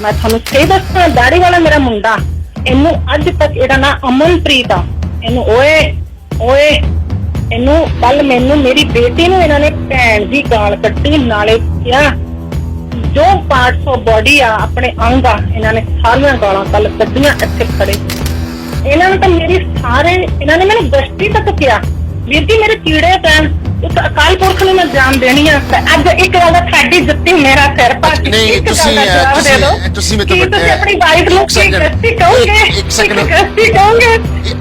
मैं थानू सही दसा, दाड़ी वाला मेरा मुंडा, इनू अज तक इहदा नाम अमनप्रीत आ, इनू ओए ओए इनू कल मैनू मेरी बेटी नू इन्हां ने भैन दी गाल कट्टी, नाले क्या जो पार्ट्स ऑफ बॉडी आ अपने अंग आ इन्हां ने सारियां गालां कल कट्टियां इत्थे खड़े। इन्हां ने तो मेरी सारे इन्हां ने मैनू गश्ती तक किया, वीर जी मेरे कीड़े पैन उस अकाल पुरख ने मैं जान देनी है। अज एक गल दा साडी जुत्ती मेरा सिर भर नहीं तुसी मैं तो तुसी अपनी वाइफ नू की गश्ती कहोगे, एक सेकंड गश्ती कहोगे,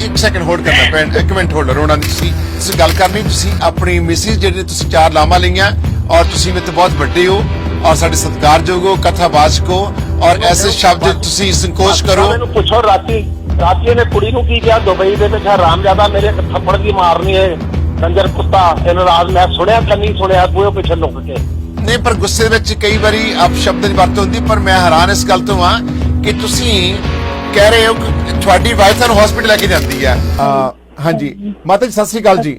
एक सेकंड होल्ड करना पैन, एक मिनट होल्ड रोना नहीं तुसी गल करनी, तुसी अपनी मिसिस जेडे तुसी 4 लामा लईयां और तुसी मेरे तो बहुत बड़े हो और साडे सत्कारयोग हो, कथावाचक हो और ऐसे शब्द तुसी संकोच करो। मैनू पुछो राती ने कुड़ी नू की किया दुबई दे विच हरामजादा मेरे थप्पड़ की मारनी है कंजर कुत्ता, इन राज मैं सुनिया कि नहीं सुनिया बूहे पिछे लुक के नहीं, पर गुस्से विच कई बारी अपशब्द दी वरतों हुंदी, पर मैं हैरान इस गल तो हां कि तुसी कह रहे हो कि तुहाडी वाइफ तानू हॉस्पिटल लेके जांदी है। हां जी माता जी सत श्री अकाल जी।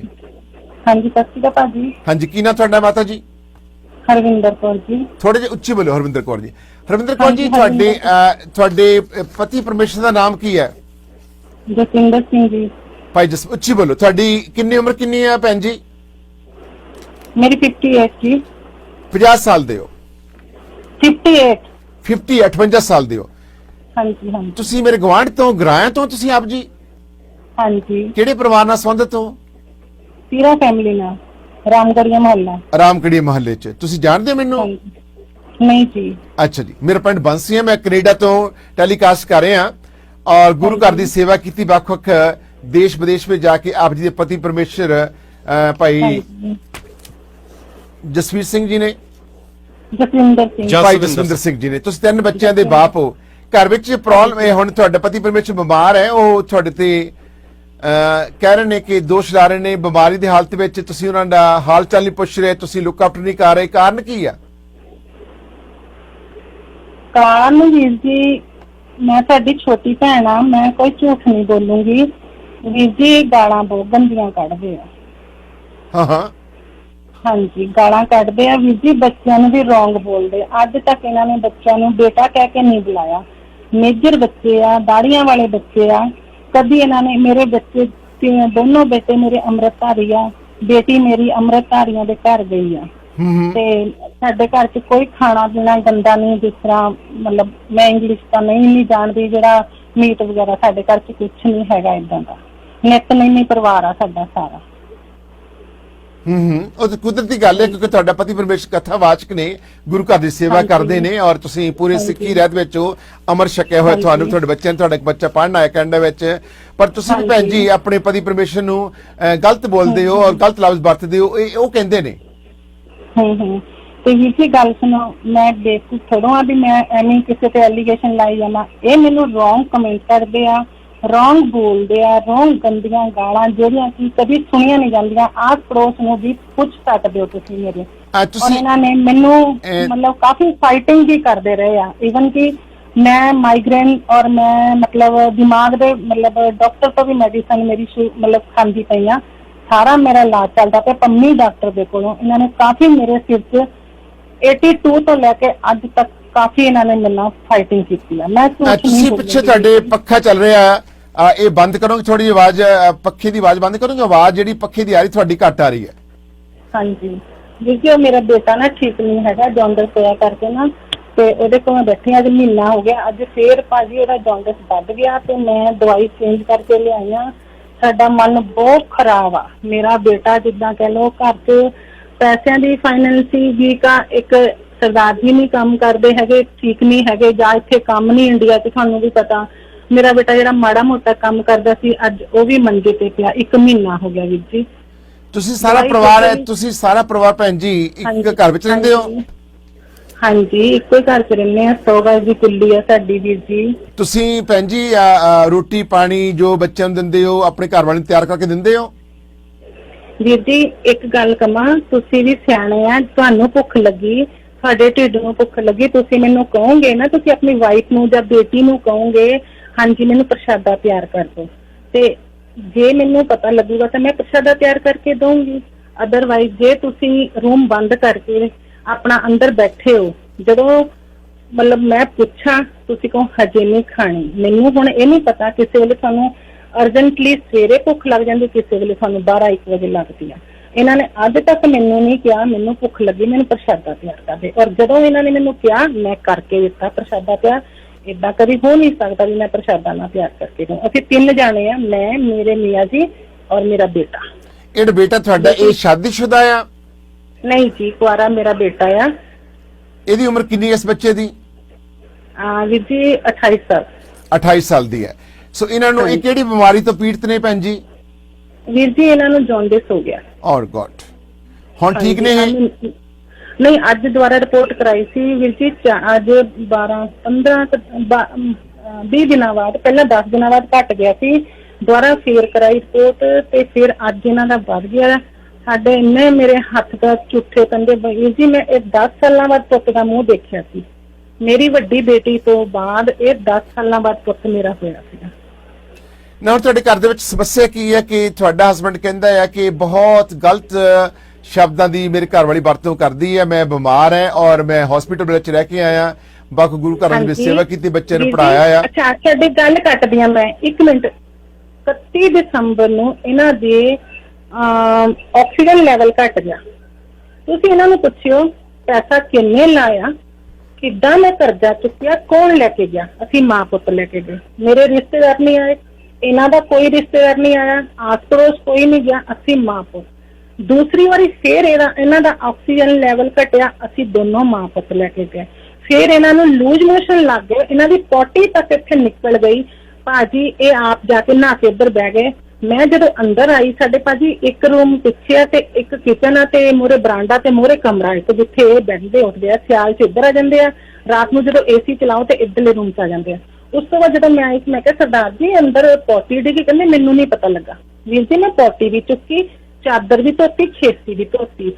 हां जी सत श्री अकाल भाजी। हां जी की नाम तुहाडा माता जी? हरविंदर कौर जी। थोड़े जे उच्ची बोलो। हरविंदर कौर जी। हरविंदर कौर जी तुहाडे पति परमेश्वर दा नाम की है? जसविंदर सिंह जी। भाई जस उच्ची बोलो। तुहाडी किन्नी उम्र किन्नी है भैन जी? मेरी 58 जी। 50 साल दे हो? 58 58 साल दे हो? हाँ जी हाँ जी। तुसी मेरे गवांढ तो गराया तो तुसी आप जी? हाँ जी। किहड़े परिवार नाल संबंधित हो? पीरा फैमिली नाल, रामगढ़िया मोहल्ला। रामगढ़िया मोहल्ले च तुसी जानदे हो मैनू? नहीं जी। अच्छा जी, मेरा पिंड बंसी है, मैं कनेडा तो टेलीकास्ट कर रहा और गुरु घर की सेवा की ਵੱਖ-ਵੱਖ देश विदेश में जाके आप जी के पति परमेश्वर भाई जसवीर सिंह जी ने, जसविंदर सिंह, भाई जसविंदर सिंह जी ने, तुसी 3 बच्चों के बाप हो। घर विच प्रॉब्लम है हुण तुहाडा पति परमेश्वर बीमार है, वो तुहाडे ते कह रहे ने कि दोष ला रहे ने बीमारी की हालत में, तुसी उन्हां दा हाल चाल नहीं पुछ रहे, तुसी लुक आफ्टर नहीं कर रहे, कारण की है? कारण वीर जी मैं साडी छोटी भैन आ, मैं कोई झूठ नहीं बोलूंगी वीर जी, गालां बहुत गंदियां कढदे आ। हाँ हाँ हाँ जी गालां कढदे आ वीर जी, बच्चों नूं भी रॉन्ग बोलदे। अज तक इन्हां ने बच्चों नूं बेटा कह के नहीं बुलाया। मेजर बच्चे आ, दाड़ियां वाले बच्चे आ, कभी इन्हां ने मेरे बच्चे दोनों बेटे मेरे अमृतधारी आ, बेटी मेरी अमृतधारियों के घर गई आ। ते साडे घर च कोई खाना पीना गंदा नहीं, जिस तरह मतलब मैं इंग्लिश तो नहीं जानती, जिहड़ा मीट वगैरह साडे घर च कुछ नहीं हैगा इदां दा। नितनेमी परिवार आ साडा सारा। ਉਹ ਤਾਂ ਕੁਦਰਤੀ ਗੱਲ ਹੈ ਕਿਉਂਕਿ ਤੁਹਾਡਾ ਪਤੀ ਪਰਮੇਸ਼ਰ ਕਥਾਵਾਚਕ ਨੇ, ਗੁਰੂ ਘਰ ਦੀ ਸੇਵਾ ਕਰਦੇ ਨੇ ਔਰ ਤੁਸੀਂ ਪੂਰੇ ਸਿੱਖੀ ਰਹਿਤ ਵਿੱਚ ਅਮਰ ਛਕਿਆ ਹੋਇਆ, ਤੁਹਾਨੂੰ ਤੁਹਾਡੇ ਬੱਚਿਆਂ ਨੂੰ, ਤੁਹਾਡਾ ਇੱਕ ਬੱਚਾ ਪੜ੍ਹਨ ਆਇਆ ਕੈਨੇਡਾ ਵਿੱਚ, ਪਰ ਤੁਸੀਂ ਵੀ ਭੈਣ ਜੀ ਆਪਣੇ ਪਤੀ ਪਰਮੇਸ਼ਰ ਨੂੰ ਗਲਤ ਬੋਲਦੇ ਹੋ ਔਰ ਗਲਤ ਲਫ਼ਜ਼ ਵਰਤਦੇ ਹੋ, ਇਹ ਉਹ ਕਹਿੰਦੇ ਨੇ। ਤੇ ਵੀਰ ਜੀ ਗੱਲ ਸੁਣੋ, ਮੈਂ ਬੇਵਕੂਫ ਥੋੜ੍ਹਾ ਵੀ ਮੈਂ ਐਵੇਂ ਕਿਸੇ ਤੇ ਐਲੀਗੇਸ਼ਨ ਲਾਈ ਜਾਵਾਂ। ਇਹ ਮੈਨੂੰ ਰੌਂਗ ਕਮੈਂਟ ਕਰਦੇ ਆ, ਰੌਂਗ बोलते आ, रॉन्ग गंदियां गालां ਜਿਹੜੀਆਂ ਕਿ ਕਦੀ ਸੁਣੀਆਂ ਨਹੀਂ ਜਾਂਦੀਆਂ। ਆਸ ਪੜੋਸ ਨੂੰ ਵੀ ਪੁੱਛ ਸਕਦੇ ਹੋ ਤੁਸੀਂ ਮੇਰੇ। और ਇਹਨਾਂ ਨੇ ਮੈਨੂੰ मतलब काफी फाइटिंग भी करते रहे आ, इवन कि मैं माइग्रेन और मैं मतलब दिमाग दे मतलब डॉक्टर तो भी मेडिसिन मेरी मतलब खांदी पई आ, सारा मेरा इलाज चलता पे पम्मी डॉक्टर दे कोलों। इन्होंने काफी मेरे सिर च 82 तो लेके अज तक काफी इन्होंने मेरे नाल फाइटिंग की है। मैं पिछे तुहाडे पक्खा चल रहा ये बंद करोगे थोड़ी आवाज, पखे की आवाज बंद करोगे, आवाज जी पखे की आ रही थोड़ी घट आ रही है। हाँ जी देखिए मेरा बेटा ना ठीक नहीं है, जॉन्डिस होया करके ना, ਤੇ ਉਹਦੇ ਕੋਲ ਬੈਠੀ ਅੱਜ ਮਹੀਨਾ ਹੋ ਗਿਆ। ਅੱਜ ਫੇਰ ਭਾਜੀ ਉਹਦਾ ਜੌਂਡਿਸ ਵੱਧ ਗਿਆ ਤੇ ਮੈਂ ਦਵਾਈ ਚੇਂਜ ਕਰਕੇ ਲਿਆਈ ਆ। ਸਾਡਾ ਮਨ ਬਹੁਤ ਖਰਾਬ ਆ। ਮੇਰਾ ਬੇਟਾ ਜਿੱਦਾਂ ਕਹਿ ਲਓ ਘਰ 'ਚ ਪੈਸਿਆਂ ਦੀ ਫਾਈਨੈਂਸੀ ਵੀਕ ਆ, ਇੱਕ ਸਰਦਾਰ ਜੀ ਨਹੀਂ ਕੰਮ ਕਰਦੇ ਹੈਗੇ, ਠੀਕ ਨਹੀਂ ਹੈਗੇ, ਜਾਂ ਇੱਥੇ ਕੰਮ ਨਹੀਂ ਇੰਡੀਆ 'ਚ, ਤੁਹਾਨੂੰ ਵੀ ਪਤਾ। ਮੇਰਾ ਬੇਟਾ ਜਿਹੜਾ ਮਾੜਾ ਮੋਟਾ ਕੰਮ ਕਰਦਾ ਸੀ ਅੱਜ ਉਹ ਵੀ ਮੰਜੇ ਤੇ ਪਿਆ, 1 ਮਹੀਨਾ ਹੋ ਗਿਆ ਵੀਰ ਜੀ। ਤੁਸੀਂ ਸਾਰਾ ਪਰਿਵਾਰ ਭੈਣ ਜੀ ਇੱਕ ਘਰ ਵਿੱਚ ਰਹਿੰਦੇ ਹੋ? हाँ जी इको घर च रहने, 100 गज की कुल्ली है साडी वीर जी। तुसी भैन जी रोटी पानी जो बच्चों नूं दिंदे हो अपने घर वाले तैयार करके दिंदे हो? वीर जी एक गल कमां, तुसी भी सियाणे आ, तुहानू भुख लगी, तुहाडे ढिड नूं भुख लगी, तुसी मैनूं कहोगे ना, तुसी अपनी वाइफ नूं जां बेटी नूं कहोगे हाँ जी मैनूं प्रशादा तैयार कर दो, ते जे मैनूं पता लगूगा तो मैं प्रशादा तैयार करके दूंगी। अदरवाइज जे तुसी रूम बंद करके अपना अंदर बैठे हो, जदों ਮਤਲਬ ਮੈਂ ਪੁੱਛਾਂ, ਤੁਸੀਂ ਕਹੋ ਹਜੇ ਨਹੀਂ ਖਾਣੀ। ਮੈਨੂੰ ਹੁਣ ਇਹ ਨਹੀਂ ਪਤਾ, ਕਿਸੇ ਵੇਲੇ ਤੁਹਾਨੂੰ ਅਰਜੈਂਟਲੀ ਸਵੇਰੇ ਭੁੱਖ ਲੱਗ ਜਾਂਦੀ, ਕਿਸੇ ਵੇਲੇ ਤੁਹਾਨੂੰ 12-1 ਵਜੇ ਲੱਗਦੀ ਆ। ਇਹਨਾਂ ਨੇ ਅੱਜ ਤੱਕ ਮੈਨੂੰ ਨਹੀਂ ਕਿਹਾ ਮੈਨੂੰ ਭੁੱਖ ਲੱਗੀ, ਮੈਨੂੰ ਪ੍ਰਸ਼ਾਦਾ ਤਿਆਰ ਕਰ ਦੇ। ਔਰ ਜਦੋਂ ਇਹਨਾਂ ਨੇ ਮੈਨੂੰ ਕਿਹਾ ਮੈਂ ਕਰਕੇ ਦਿੱਤਾ ਪ੍ਰਸ਼ਾਦਾ ਤਿਆਰ। ਏਦਾਂ ਕਦੀ ਹੋ ਨਹੀਂ ਸਕਦਾ ਵੀ ਮੈਂ ਪ੍ਰਸ਼ਾਦਾ ਨਾ ਤਿਆਰ ਕਰਕੇ ਦੂੰ। ਅਸੀਂ 3 ਜਾਣੇ ਆ, ਮੈਂ, ਮੇਰੇ ਮੀਆਂ ਜੀ ਔਰ ਮੇਰਾ ਬੇਟਾ। ਇਹ ਬੇਟਾ ਤੁਹਾਡਾ ਇਹ ਸ਼ਾਦੀशुदा ਆ? ਨਹੀਂ ਜੀ, ਕੁਆਰਾ ਮੇਰਾ ਬੇਟਾ ਆ। ਇਹਦੀ ਉਮਰ ਕਿੰਨੀ ਹੈ ਇਸ ਬੱਚੇ ਦੀ? ਵੀਰ ਜੀ 28 ਸਾਲ। 28 ਸਾਲ ਦੀ ਹੈ। ਸੋ ਇਹਨਾਂ ਨੂੰ ਇਹ ਕਿਹੜੀ ਬਿਮਾਰੀ ਤੋਂ ਪੀੜਤ ਨੇ ਭੈਣ ਜੀ? ਵੀਰ ਜੀ ਇਹਨਾਂ ਨੂੰ ਜੌਂਡਿਸ ਹੋ ਗਿਆ। ਔਰ ਗॉड, ਹੁਣ ਠੀਕ ਨੇ ਇਹ? ਨਹੀਂ, ਅੱਜ ਦੁਬਾਰਾ ਰਿਪੋਰਟ ਕਰਾਈ ਸੀ ਵੀਰ ਜੀ। ਅੱਜ 20 ਦਿਨਾਂ ਬਾਅਦ, ਪਹਿਲਾਂ 10 ਦਿਨਾਂ ਬਾਅਦ ਘਟ ਗਿਆ ਸੀ, ਦੁਬਾਰਾ ਫੇਰ ਕਰਾਈ ਰਿਪੋਰਟ ਤੇ ਫਿਰ ਅੱਜ ਇਹਨਾਂ ਦਾ ਵੱਧ ਗਿਆ। ਸਾਡੇ ਇੰਨੇ ਮੇਰੇ ਹੱਥ ਦਾ ਝੂਠੇ ਕੰਡੇ ਵੀਰ ਜੀ, ਮੈਂ ਇਹ 10 ਸਾਲਾਂ ਬਾਅਦ ਪੁੱਤ ਦਾ ਮੂੰਹ ਦੇਖਿਆ ਸੀ। ਮੇਰੀ ਵੱਡੀ ਬੇਟੀ ਤੋਂ ਬਾਅਦ ਇਹ 10 ਸਾਲਾਂ ਬਾਅਦ ਪੁੱਤ ਮੇਰਾ ਹੋਇਆ ਸੀਗਾ। ਨਾ ਤੁਹਾਡੇ ਘਰ ਦੇ ਵਿੱਚ ਸਮੱਸਿਆ ਕੀ ਹੈ ਕਿ ਤੁਹਾਡਾ ਹਸਬੰਡ ਕਹਿੰਦਾ ਹੈ ਕਿ ਬਹੁਤ ਗਲਤ ਸ਼ਬਦਾਂ ਦੀ ਮੇਰੀ ਘਰ ਵਾਲੀ ਵਰਤੋਂ ਕਰਦੀ ਹੈ, ਮੈਂ ਬਿਮਾਰ ਹਾਂ ਔਰ ਮੈਂ ਹਸਪੀਟਲ ਵਿੱਚ ਰਹਿ ਕੇ ਆਇਆ, ਬਾਕੀ ਗੁਰੂ ਘਰਾਂ ਦੀ ਸੇਵਾ ਕੀਤੀ, ਬੱਚੇ ਨੂੰ ਪੜਾਇਆ ਆ। ਅੱਛਾ, ਸਾਡੀ ਗੱਲ ਕੱਟਦੀ ਆ ਮੈਂ 1 ਮਿੰਟ। 31 ਦਸੰਬਰ ਨੂੰ ਇਹਨਾਂ ਦੇ ਆਕਸੀਜਨ ਲੈਵਲ ਘਟ ਗਿਆ। ਤੁਸੀਂ ਇਹਨਾਂ ਨੂੰ ਪੁੱਛਿਓ ਪੈਸਾ ਕਿੰਨੇ ਲਾਇਆ, ਕਿੱਦਾਂ ਮੈਂ ਕਰਜ਼ਾ ਚੁੱਕਿਆ, ਕੌਣ ਲੈ ਕੇ ਗਿਆ? ਅਸੀਂ ਮਾਂ ਪੁੱਤ ਲੈ ਕੇ ਗਏ। ਮੇਰੇ ਰਿਸ਼ਤੇਦਾਰ ਨਹੀਂ ਆਏ, ਇਹਨਾਂ ਦਾ ਕੋਈ ਰਿਸ਼ਤੇਦਾਰ ਨਹੀਂ ਆਇਆ, ਆਸ ਪੜੋਸ ਕੋਈ ਨਹੀਂ ਗਿਆ, ਅਸੀਂ ਮਾਂ ਪੁੱਤ। ਦੂਸਰੀ ਵਾਰੀ ਫੇਰ ਇਹਨਾਂ ਦਾ ਆਕਸੀਜਨ ਲੈਵਲ ਘਟਿਆ, ਅਸੀਂ ਦੋਨੋਂ ਮਾਂ ਪੁੱਤ ਲੈ ਕੇ ਗਏ। ਫਿਰ ਇਹਨਾਂ ਨੂੰ ਲੂਜ ਮੋਸ਼ਨ ਲੱਗ ਗਏ, ਇਹਨਾਂ ਦੀ ਪੋਟੀ ਤੱਕ ਇੱਥੇ ਨਿਕਲ ਗਈ। ਭਾਜੀ ਇਹ ਆਪ ਜਾ ਕੇ ਨਹਾ ਕੇ ਇੱਧਰ ਬਹਿ ਗਏ। ਮੈਂ ਜਦੋਂ ਅੰਦਰ ਆਈ, ਸਾਡੇ ਭਾਜੀ 1 ਰੂਮ ਪਿੱਛੇ ਆ ਤੇ 1 ਕਿਚਨ ਆ ਤੇ ਮੂਹਰੇ ਬਰਾਂਡਾ ਤੇ ਮੂਹਰੇ ਕਮਰਾ ਹੈ, ਤੇ ਜਿੱਥੇ ਇਹ ਬੈਠਦੇ ਉੱਠਦੇ ਆ, ਸਿਆਲ 'ਚ ਇੱਧਰ ਆ ਜਾਂਦੇ ਆ, ਰਾਤ ਨੂੰ ਜਦੋਂ ਏਸੀ ਚਲਾਓ ਤੇ ਇੱਧਰਲੇ ਰੂਮ 'ਚ ਆ ਜਾਂਦੇ ਆ। ਉਸ ਤੋਂ ਬਾਅਦ ਜਦੋਂ ਮੈਂ ਆਈ, ਮੈਂ ਕਿਹਾ ਸਰਦਾਰ ਜੀ ਅੰਦਰ ਪੋਟੀ ਡਿੱਗੀ। ਕਹਿੰਦੇ ਮੈਨੂੰ ਨਹੀਂ ਪਤਾ ਲੱਗਾ। ਵੀਰ ਜੀ ਮੈਂ ਪੋਟੀ ਵੀ ਚੁੱਕੀ, ਚਾਦਰ ਵੀ ਧੋਤੀ, ਖੇਸੀ ਵੀ ਧੋਤੀ।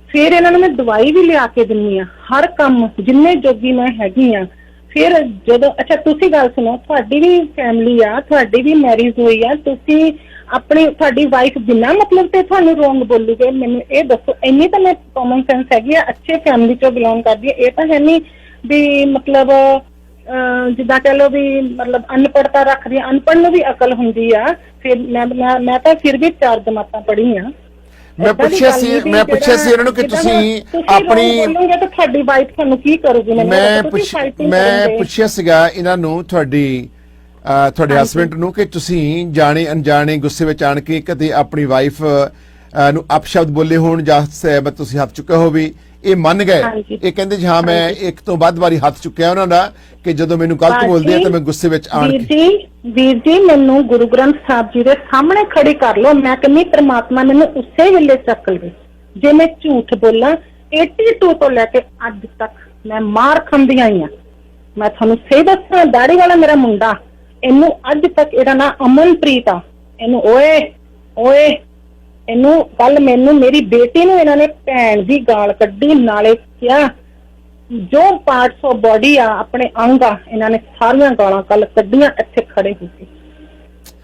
ਫਿਰ ਇਹਨਾਂ ਨੂੰ ਮੈਂ ਦਵਾਈ ਵੀ ਲਿਆ ਕੇ ਦਿੰਨੀ ਆ, ਹਰ ਕੰਮ ਜਿੰਨੇ ਜੋਗੀ ਮੈਂ ਹੈਗੀ ਆ। ਫਿਰ ਜਦੋਂ ਅੱਛਾ ਤੁਸੀਂ ਗੱਲ ਸੁਣੋ, ਤੁਹਾਡੀ ਵੀ ਫੈਮਿਲੀ ਆ, ਤੁਹਾਡੀ ਵੀ ਮੈਰਿਜ ਹੋਈ ਆ, ਤੁਸੀਂ ਆਪਣੀ ਤੁਹਾਡੀ ਵਾਈਫ ਬਿਨਾਂ ਮਤਲਬ ਤੇ ਤੁਹਾਨੂੰ ਰੋਂਗ ਬੋਲੂਗੇ? ਮੈਨੂੰ ਇਹ ਦੱਸੋ। ਇੰਨੀ ਤਾਂ ਮੈਂ ਕਾਮਨ ਸੈਂਸ ਹੈਗੀ ਆ, ਅੱਛੇ ਫੈਮਿਲੀ ਚੋਂ ਬਿਲੋਂਗ ਕਰਦੀ ਆ। ਇਹ ਤਾਂ ਹੈ ਨਹੀਂ ਵੀ ਮਤਲਬ ਜਿੱਦਾਂ ਕਹਿ ਲਓ ਵੀ ਮਤਲਬ ਅਨਪੜ੍ਹਤਾ ਰੱਖਦੀ ਆ, ਅਨਪੜ੍ਹ ਨੂੰ ਵੀ ਅਕਲ ਹੁੰਦੀ ਆ। ਫਿਰ ਮੈਂ ਤਾਂ ਫਿਰ ਵੀ 4 ਜਮਾਤਾਂ ਪੜ੍ਹੀ ਆ। ਮੈਂ ਪੁੱਛਿਆ ਸੀ ਇਹਨਾਂ ਨੂੰ ਕਿ ਤੁਸੀਂ ਆਪਣੀ ਤੁਹਾਡੀ ਵਾਈਫ ਤੁਹਾਨੂੰ ਕੀ ਕਰੂਗੀ? ਮੈਂ ਪੁੱਛਿਆ ਸੀਗਾ ਇਹਨਾਂ ਨੂੰ ਤੁਹਾਡੇ ਹਸਬੰਡ ਨੂੰ ਕਿ ਤੁਸੀਂ ਜਾਣੇ ਅਣਜਾਣੇ ਗੁੱਸੇ ਵਿੱਚ ਆਣ ਕੇ ਕਦੇ ਆਪਣੀ ਵਾਈਫ ਨੂੰ ਅਪਸ਼ਬਦ ਬੋਲੇ ਹੋਣ ਜਾਂ ਸਹਿਮਤ ਤੁਸੀਂ ਹੱਥ ਚੁੱਕੇ ਹੋ ਵੀ? ਇਹ ਮੰਨ ਗਏ। ਇਹ ਕਹਿੰਦੇ ਜੀ ਹਾਂ ਮੈਂ 1 ਤੋਂ ਵੱਧ ਵਾਰੀ ਹੱਥ ਚੁੱਕਿਆ ਉਹਨਾਂ ਦਾ ਕਿ ਜਦੋਂ ਮੈਨੂੰ ਗਲਤ ਬੋਲਦੇ ਆ ਤਾਂ ਮੈਂ ਗੁੱਸੇ ਵਿੱਚ ਆਣ ਕੇ। ਵੀਰ ਜੀ ਮੈਨੂੰ ਗੁਰੂ ਗ੍ਰੰਥ ਸਾਹਿਬ ਜੀ ਦੇ ਸਾਹਮਣੇ ਖੜੀ ਕਰ ਲਓ, ਮੈਂ ਕਹਿੰਦੀ ਪ੍ਰਮਾਤਮਾ ਮੈਨੂੰ ਉਸੇ ਵੇਲੇ ਚੱਕ ਲਵੇ। ਜੇ ਮੈਂ ਝੂਠ ਬੋਲਾਂ 82 ਤੋਂ ਲੈ ਕੇ ਅੱਜ ਤੱਕ ਮੈਂ ਮਾਰ ਖਾਂਦੀ ਆਈ ਆ। ਮੈਂ ਤੁਹਾਨੂੰ ਸਹੀ ਦੱਸਾਂ, ਦਾੜੀ ਵਾਲਾ ਮੇਰਾ ਮੁੰਡਾ, ਇਹਨੂੰ ਅੱਜ ਤੱਕ, ਇਹਦਾ ਨਾਂ ਅਮਨਪ੍ਰੀਤ ਆ, ਇਹਨੂੰ ਓਏ ਇਹਨੂੰ ਕੱਲ ਮੈਨੂੰ ਮੇਰੀ ਬੇਟੀ ਨੂੰ ਇਹਨਾਂ ਨੇ ਭੈਣ ਦੀ ਗਾਲ ਕੱਢੀ, ਨਾਲੇ ਕਿਹਾ ਜੋ ਪਾਰਟਸ ਆਫ ਬੋਡੀ ਆ ਆਪਣੇ ਅੰਗ ਆ, ਇਹਨਾਂ ਨੇ ਸਾਰੀਆਂ ਗਾਲਾਂ ਕੱਲ ਕੱਢੀਆਂ ਇੱਥੇ ਖੜੇ ਹੋ ਕੇ।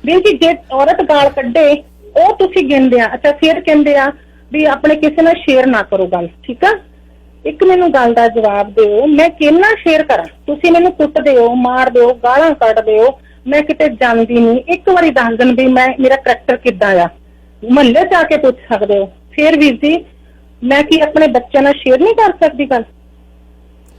ਵੀਰ ਜੀ ਜੇ ਔਰਤ ਗਾਲ ਕੱਢੇ ਉਹ ਤੁਸੀਂ ਗਿਣਦੇ ਆ। ਅੱਛਾ ਫਿਰ ਕਹਿੰਦੇ ਆ ਵੀ ਆਪਣੇ ਕਿਸੇ ਨਾਲ ਸ਼ੇਅਰ ਨਾ ਕਰੋ ਗੱਲ, ਠੀਕ ਆ? ਇੱਕ ਮੈਨੂੰ ਗੱਲ ਦਾ ਜਵਾਬ ਦਿਓ, ਮੈਂ ਕਿੰਨਾ ਸ਼ੇਅਰ ਕਰਾਂ? ਤੁਸੀਂ ਮੈਨੂੰ ਕੁੱਟਦੇ ਹੋ, ਮਾਰਦੇ ਹੋ, ਗਾਲਾਂ ਕੱਢਦੇ ਹੋ, ਮੈਂ ਕਿਤੇ ਜਾਂਦੀ ਨਹੀਂ। ਇੱਕ ਵਾਰੀ ਦੱਸ ਦੇਣ ਵੀ ਮੇਰਾ ਕਰੈਕਟਰ ਕਿੱਦਾਂ ਆ, ਮੁਹੱਲੇ ਚ ਆ ਕੇ ਪੁੱਛ ਸਕਦੇ ਹੋ। ਫਿਰ ਵੀਰ ਜੀ ਮੈਂ ਕੀ ਆਪਣੇ ਬੱਚਿਆਂ ਨਾਲ ਸ਼ੇਅਰ ਨਹੀਂ ਕਰ ਸਕਦੀ ਗੱਲ?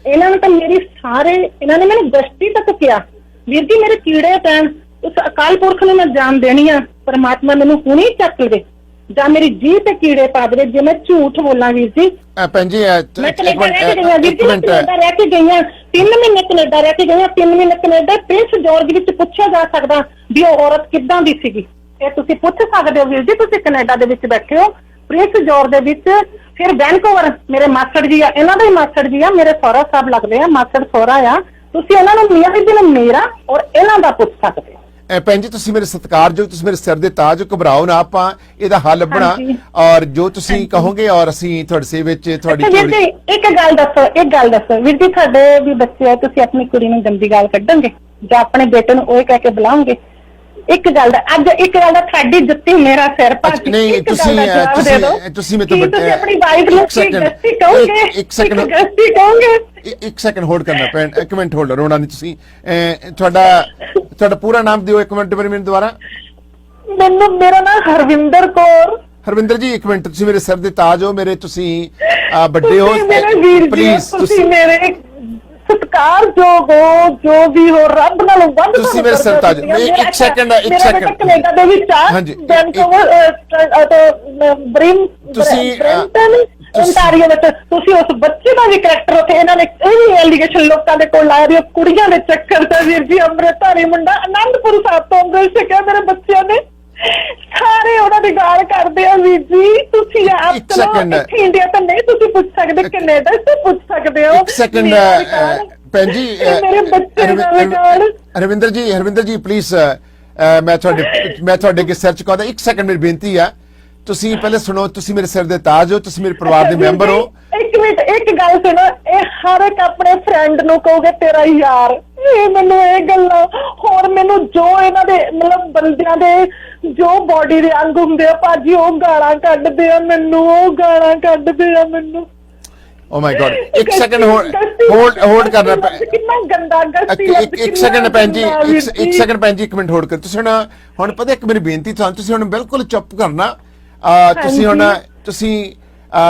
ਇਹਨਾਂ ਨੇ ਤਾਂ ਇਹਨਾਂ ਨੇ ਮੈਨੂੰ ਗਸ਼ਤੀ ਤੱਕ ਕਿਹਾ। ਵੀਰ ਜੀ ਮੇਰੇ ਕੀੜੇ ਪੈਣ, ਉਸ ਅਕਾਲ ਪੁਰਖ ਨੂੰ ਮੈਂ ਜਾਨ ਦੇਣੀ ਆ, ਪਰਮਾਤਮਾ ਮੈਨੂੰ ਹੁਣੀ ਚੱਕ ਲਵੇ ਜਾਂ ਮੇਰੀ ਜੀਭ ਤੇ ਕੀੜੇ ਪਾ ਦੇਵੇ ਜੇ ਮੈਂ ਝੂਠ ਬੋਲਾਂ। ਵੀਰ ਜੀ ਭੈਣ ਜੀ ਮੈਂ ਕੈਨੇਡਾ ਰਹਿ ਕੇ ਗਈਆਂ, ਵੀਰ ਜੀ ਮੈਂ ਕੈਨੇਡਾ ਰਹਿ ਕੇ ਗਈਆਂ, 3 ਮਹੀਨੇ ਕੈਨੇਡਾ ਰਹਿ ਕੇ ਗਈਆਂ, 3 ਮਹੀਨੇ ਕੈਨੇਡਾ। ਪ੍ਰਿੰਸ ਜਾਰਜ ਵਿੱਚ ਪੁੱਛਿਆ ਜਾ ਸਕਦਾ ਵੀ ਉਹ ਔਰਤ ਕਿੱਦਾਂ ਦੀ ਸੀਗੀ, ਇਹ ਤੁਸੀਂ ਪੁੱਛ ਸਕਦੇ ਹੋ ਵੀਰ ਜੀ। ਤੁਸੀਂ ਕੈਨੇਡਾ ਦੇ ਵਿੱਚ ਬੈਠੇ ਹੋ, ਪ੍ਰਿੰਸ ਜਾਰਜ ਦੇ ਵਿੱਚ। ਫਿਰ ਵੈਨਕੂਵਰ ਮੇਰੇ ਮਾਸੜ ਜੀ ਆ, ਇਹਨਾਂ ਦਾ ਹੀ ਮਾਸੜ ਜੀ ਆ, ਮੇਰੇ ਸਹੁਰਾ ਸਾਹਿਬ ਲੱਗਦੇ ਆ, ਮਾਸੜ ਸਹੁਰਾ ਆ। ਤੁਸੀਂ ਉਹਨਾਂ ਨੂੰ ਮੀਆਂ ਬੀਬੀ ਨੂੰ ਮੇਰਾ ਔਰ ਇਹਨਾਂ ਦਾ ਪੁੱਛ ਸਕਦੇ ਹੋ। ਭੈਣ ਜੀ ਤੁਸੀਂ ਮੇਰੇ ਸਤਿਕਾਰਯੋਗ, ਤੁਸੀਂ ਮੇਰੇ ਸਿਰ ਦੇ ਤਾਜ, ਘਬਰਾਓ ਨਾ, ਆਪਾਂ ਇਹਦਾ ਹੱਲ ਲੱਭਣਾ ਔਰ ਜੋ ਤੁਸੀਂ ਕਹੋਗੇ ਔਰ ਅਸੀਂ ਤੁਹਾਡੇ ਸੇਵੇ ਵਿੱਚ ਤੁਹਾਡੀ ਵੀਰ ਜੀ ਇੱਕ ਗੱਲ ਦੱਸੋ ਵੀਰ ਜੀ, ਤੁਹਾਡੇ ਵੀ ਬੱਚੇ ਆ, ਤੁਸੀਂ ਆਪਣੀ ਕੁੜੀ ਨੂੰ ਗੰਦੀ ਗਾਲ ਕੱਢੋਗੇ ਜਾਂ ਆਪਣੇ ਬੇਟੇ ਨੂੰ ਉਹ ਕਹਿ ਕੇ ਬੁਲਾਓਗੇ? ਇੱਕ ਗੱਲ ਦਾ ਅੱਜ ਇੱਕ ਗੱਲ ਦਾ ਤੁਹਾਡੀ ਜੁੱਤੀ ਮੇਰਾ ਸਿਰ ਪਾਸ ਨਹੀਂ ਤੁਸੀਂ ਮੈਨੂੰ ਤੁਸੀਂ ਆਪਣੀ ਵਾਈਫ ਨੂੰ ਗਸਤੀ ਕਹੋਗੇ ਗਸਤੀ ਕਹੋਗੇ ਇੱਕ ਸੈਕਿੰਡ ਹੋਲਡ ਕਰਨਾ ਪੈਣ, ਇੱਕ ਮਿੰਟ ਹੋਲਡ ਰੋਣਾ ਨਹੀਂ ਤੁਸੀਂ। ਤੁਹਾਡਾ ਪੂਰਾ ਨਾਮ ਦਿਓ ਇੱਕ ਮਿੰਟ ਮੈਨੂੰ ਦੁਬਾਰਾ। ਮੇਰਾ ਨਾਮ ਹਰਵਿੰਦਰ ਕੌਰ। ਹਰਵਿੰਦਰ ਜੀ ਇੱਕ ਮਿੰਟ, ਤੁਸੀਂ ਮੇਰੇ ਸਿਰ ਦੇ ਤਾਜ ਹੋ, ਮੇਰੇ ਤੁਸੀਂ ਵੱਡੇ ਹੋ, ਪਲੀਜ਼ ਤੁਸੀਂ ਮੇਰੇ ਸਤਿਕਾਰਯੋਗ ਹੋ, ਜੋ ਵੀ ਹੋ, ਰੱਬ ਨਾਲੋਂ ਵੱਧ ਤੁਸੀਂ ਮੇਰੇ ਸਿਰ ਤਾਜ। ਇੱਕ ਸੈਕਿੰਡ ਕੈਨੇਡਾ ਦੇ ਵਿੱਚ ਹਾਂਜੀ ਤੁਸੀਂ ontario ਵਿੱਚ ਤੁਸੀਂ ਉਸ ਬੱਚੇ ਦਾ ਵੀ ਕਰੈਕਟਰ ਉੱਥੇ ਇਹਨਾਂ ਨੇ ਇਹ ਵੀ ਐਲੀਗੇਸ਼ਨ ਲੋਕਾਂ ਦੇ ਕੋਲ ਲਾਇਆ ਵੀ ਉਹ ਕੁੜੀਆਂ ਦੇ ਚੱਕਰ ਦਾ ਵੀਰ ਜੀ ਅੰਮ੍ਰਿਤਧਾਰੀ ਮੁੰਡਾ ਅਨੰਦਪੁਰ ਸਾਹਿਬ ਤੋਂ ਅੰਮ੍ਰਿਤ ਛਕਿਆ ਮੇਰੇ ਬੱਚਿਆਂ ਨੇ ਸਾਰੇ ਉਹਨਾਂ ਦੀ ਗਾਲ ਕਰਦੇ ਆ ਵੀਰ ਜੀ। ਤੁਸੀਂ ਆਪ ਚਲੋ ਇੱਥੇ ਇੰਡੀਆ ਤਾਂ ਨਹੀਂ ਤੁਸੀਂ ਪੁੱਛ ਸਕਦੇ, ਕੈਨੇਡਾ ਤੋਂ ਪੁੱਛ ਸਕਦੇ ਹੋ। ਇੱਕ ਸੈਕਿੰਡ ਭੈਣ ਜੀ ਮੇਰੇ ਬੱਚੇ ਨਾਲ ਗਾਲ। ਹਰਵਿੰਦਰ ਜੀ ਪਲੀਜ਼ ਮੈਂ ਤੁਹਾਡੇ ਅੱਗੇ ਸਿਰ ਝੁਕਾਉਂਦਾ। ਇੱਕ ਸੈਕਿੰਡ ਮੇਰੀ ਬੇਨਤੀ ਆ, ਤੁਸੀਂ ਪਹਿਲੇ ਸੁਣੋ, ਤੁਸੀਂ ਮੇਰੇ ਸਿਰ ਦੇ ਤਾਜ ਹੋ, ਤੁਸੀਂ ਮੇਰੇ ਪਰਿਵਾਰ ਦੇ ਮੈਂਬਰ ਹੋ। ਇੱਕ ਮਿੰਟ ਇੱਕ ਗੱਲ ਸੁਣੋ, ਇਹ ਹਰ ਇੱਕ ਆਪਣੇ ਫਰੈਂਡ ਨੂੰ ਕਹੋਗੇ ਤੇਰਾ ਯਾਰ, ਇਹ ਮੈਨੂੰ ਇਹ ਗੱਲਾਂ ਹੋਰ ਮੈਨੂੰ ਜੋ ਇਹਨਾਂ ਦੇ ਮਤਲਬ ਬੰਦਿਆਂ ਦੇ ਜੋ ਬੋਡੀ ਦੇ ਅੰਗ ਹੁੰਦੇ ਆ ਭਾਜੀ ਉਹ ਗਾਲਾਂ ਕੱਢਦੇ ਆ ਮੈਨੂੰ, ਉਹ ਗਾਲਾਂ ਕੱਢਦੇ ਆ ਮੈਨੂੰ। ਓ ਮਾਈ ਗॉड ਇੱਕ ਸੈਕਿੰਡ ਹੋਲਡ ਕਰਨਾ ਕਿੰਨਾ ਗੰਦਾ ਗਸਤੀ। ਇੱਕ ਸੈਕਿੰਡ ਭੈਣ ਜੀ, ਇੱਕ ਸੈਕਿੰਡ ਭੈਣ ਜੀ, ਇੱਕ ਮਿੰਟ ਹੋਲਡ ਕਰ। ਤੁਸੀਂ ਹੁਣ ਪਤਾ ਇੱਕ ਮੇਰੀ ਬੇਨਤੀ ਤੁਹਾਨੂੰ, ਤੁਸੀਂ ਹੁਣ ਬਿਲਕੁਲ ਚੁੱਪ ਕਰਨਾ। ਤੁਸੀਂ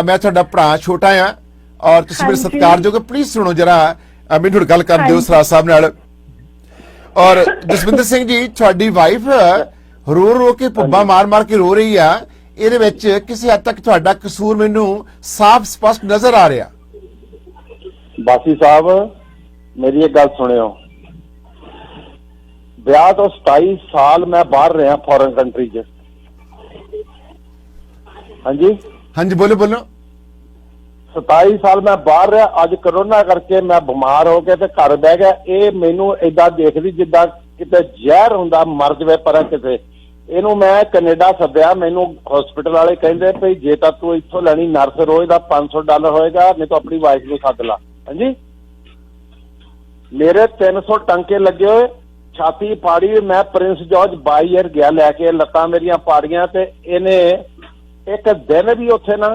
ਮੈਂ ਤੁਹਾਡਾ ਭਰਾ ਛੋਟਾ ਆ ਔਰ ਤੁਸੀਂ ਮੇਰੇ ਸਤਿਕਾਰਯੋਗ ਹੋ, ਪਲੀਜ਼ ਸੁਣੋ ਜਰਾ ਮੈਨੂੰ ਗੱਲ ਕਰਨ ਦਿਓ ਸਰਾਜ ਸਾਹਿਬ ਨਾਲ। ਔਰ ਜਸਵਿੰਦਰ ਸਿੰਘ ਜੀ ਤੁਹਾਡੀ ਵਾਈਫ ਰੋ ਕੇ ਭੁੱਬਾ ਮਾਰ ਕੇ ਰੋ ਰਹੀ ਆ, ਇਹਦੇ ਵਿੱਚ ਕਿਸੇ ਹੱਦ ਤੱਕ ਤੁਹਾਡਾ ਕਸੂਰ ਮੈਨੂੰ ਸਾਫ਼ ਸਪਸ਼ਟ ਨਜ਼ਰ ਆ ਰਿਹਾ। ਬਾਸੀ ਸਾਹਿਬ ਮੇਰੀ ਇੱਕ ਗੱਲ ਸੁਣਿਓ, ਵਿਆਹ ਤੋਂ 27 ਸਾਲ ਮੈਂ ਬਾਹਰ ਰਿਹਾ ਫੋਰਨ ਕੰਟਰੀ 'ਚ। ਹਾਂਜੀ ਬੋਲੋ। 27 ਸਾਲ ਮੈਂ ਬਾਹਰ ਰਿਹਾ, ਅੱਜ ਕਰੋਨਾ ਕਰਕੇ ਮੈਂ ਬਿਮਾਰ ਹੋ ਕੇ ਤੇ ਘਰ ਬਹਿ ਗਿਆ। ਇਹ ਮੈਨੂੰ ਏਦਾਂ ਦੇਖਦੀ ਜਿੱਦਾਂ ਕਿਤੇ ਜ਼ਹਿਰ ਹੁੰਦਾ, ਮਰ ਜਵੇ ਪਰ ਕਿਤੇ। ਇਹਨੂੰ ਮੈਂ ਕੈਨੇਡਾ ਸੱਦਿਆ, ਮੈਨੂੰ ਹਸਪੀਟਲ ਵਾਲੇ ਕਹਿੰਦੇ ਭਈ ਜੇ ਤਾਂ ਤੂੰ ਇੱਥੋਂ ਲੈਣੀ ਨਰਸ ਰੋਜ਼ ਦਾ $500 ਹੋਏਗਾ, ਨਹੀਂ ਤਾਂ ਆਪਣੀ ਵਾਈਫ ਨੂੰ ਸੱਦ ਲਾ। ਹਾਂਜੀ ਮੇਰੇ 300 ਟੰਕੇ ਲੱਗੇ ਹੋਏ, ਛਾਤੀ ਪਾੜੀ। ਮੈਂ ਪ੍ਰਿੰਸ ਜਾਰਜ ਬਾਈਅਰ ਗਿਆ ਲੈ ਕੇ, ਲੱਤਾਂ ਮੇਰੀਆਂ ਪਾੜੀਆਂ। ਤੇ ਇਹਨੇ ਇੱਕ ਦਿਨ ਵੀ ਉੱਥੇ ਨਾ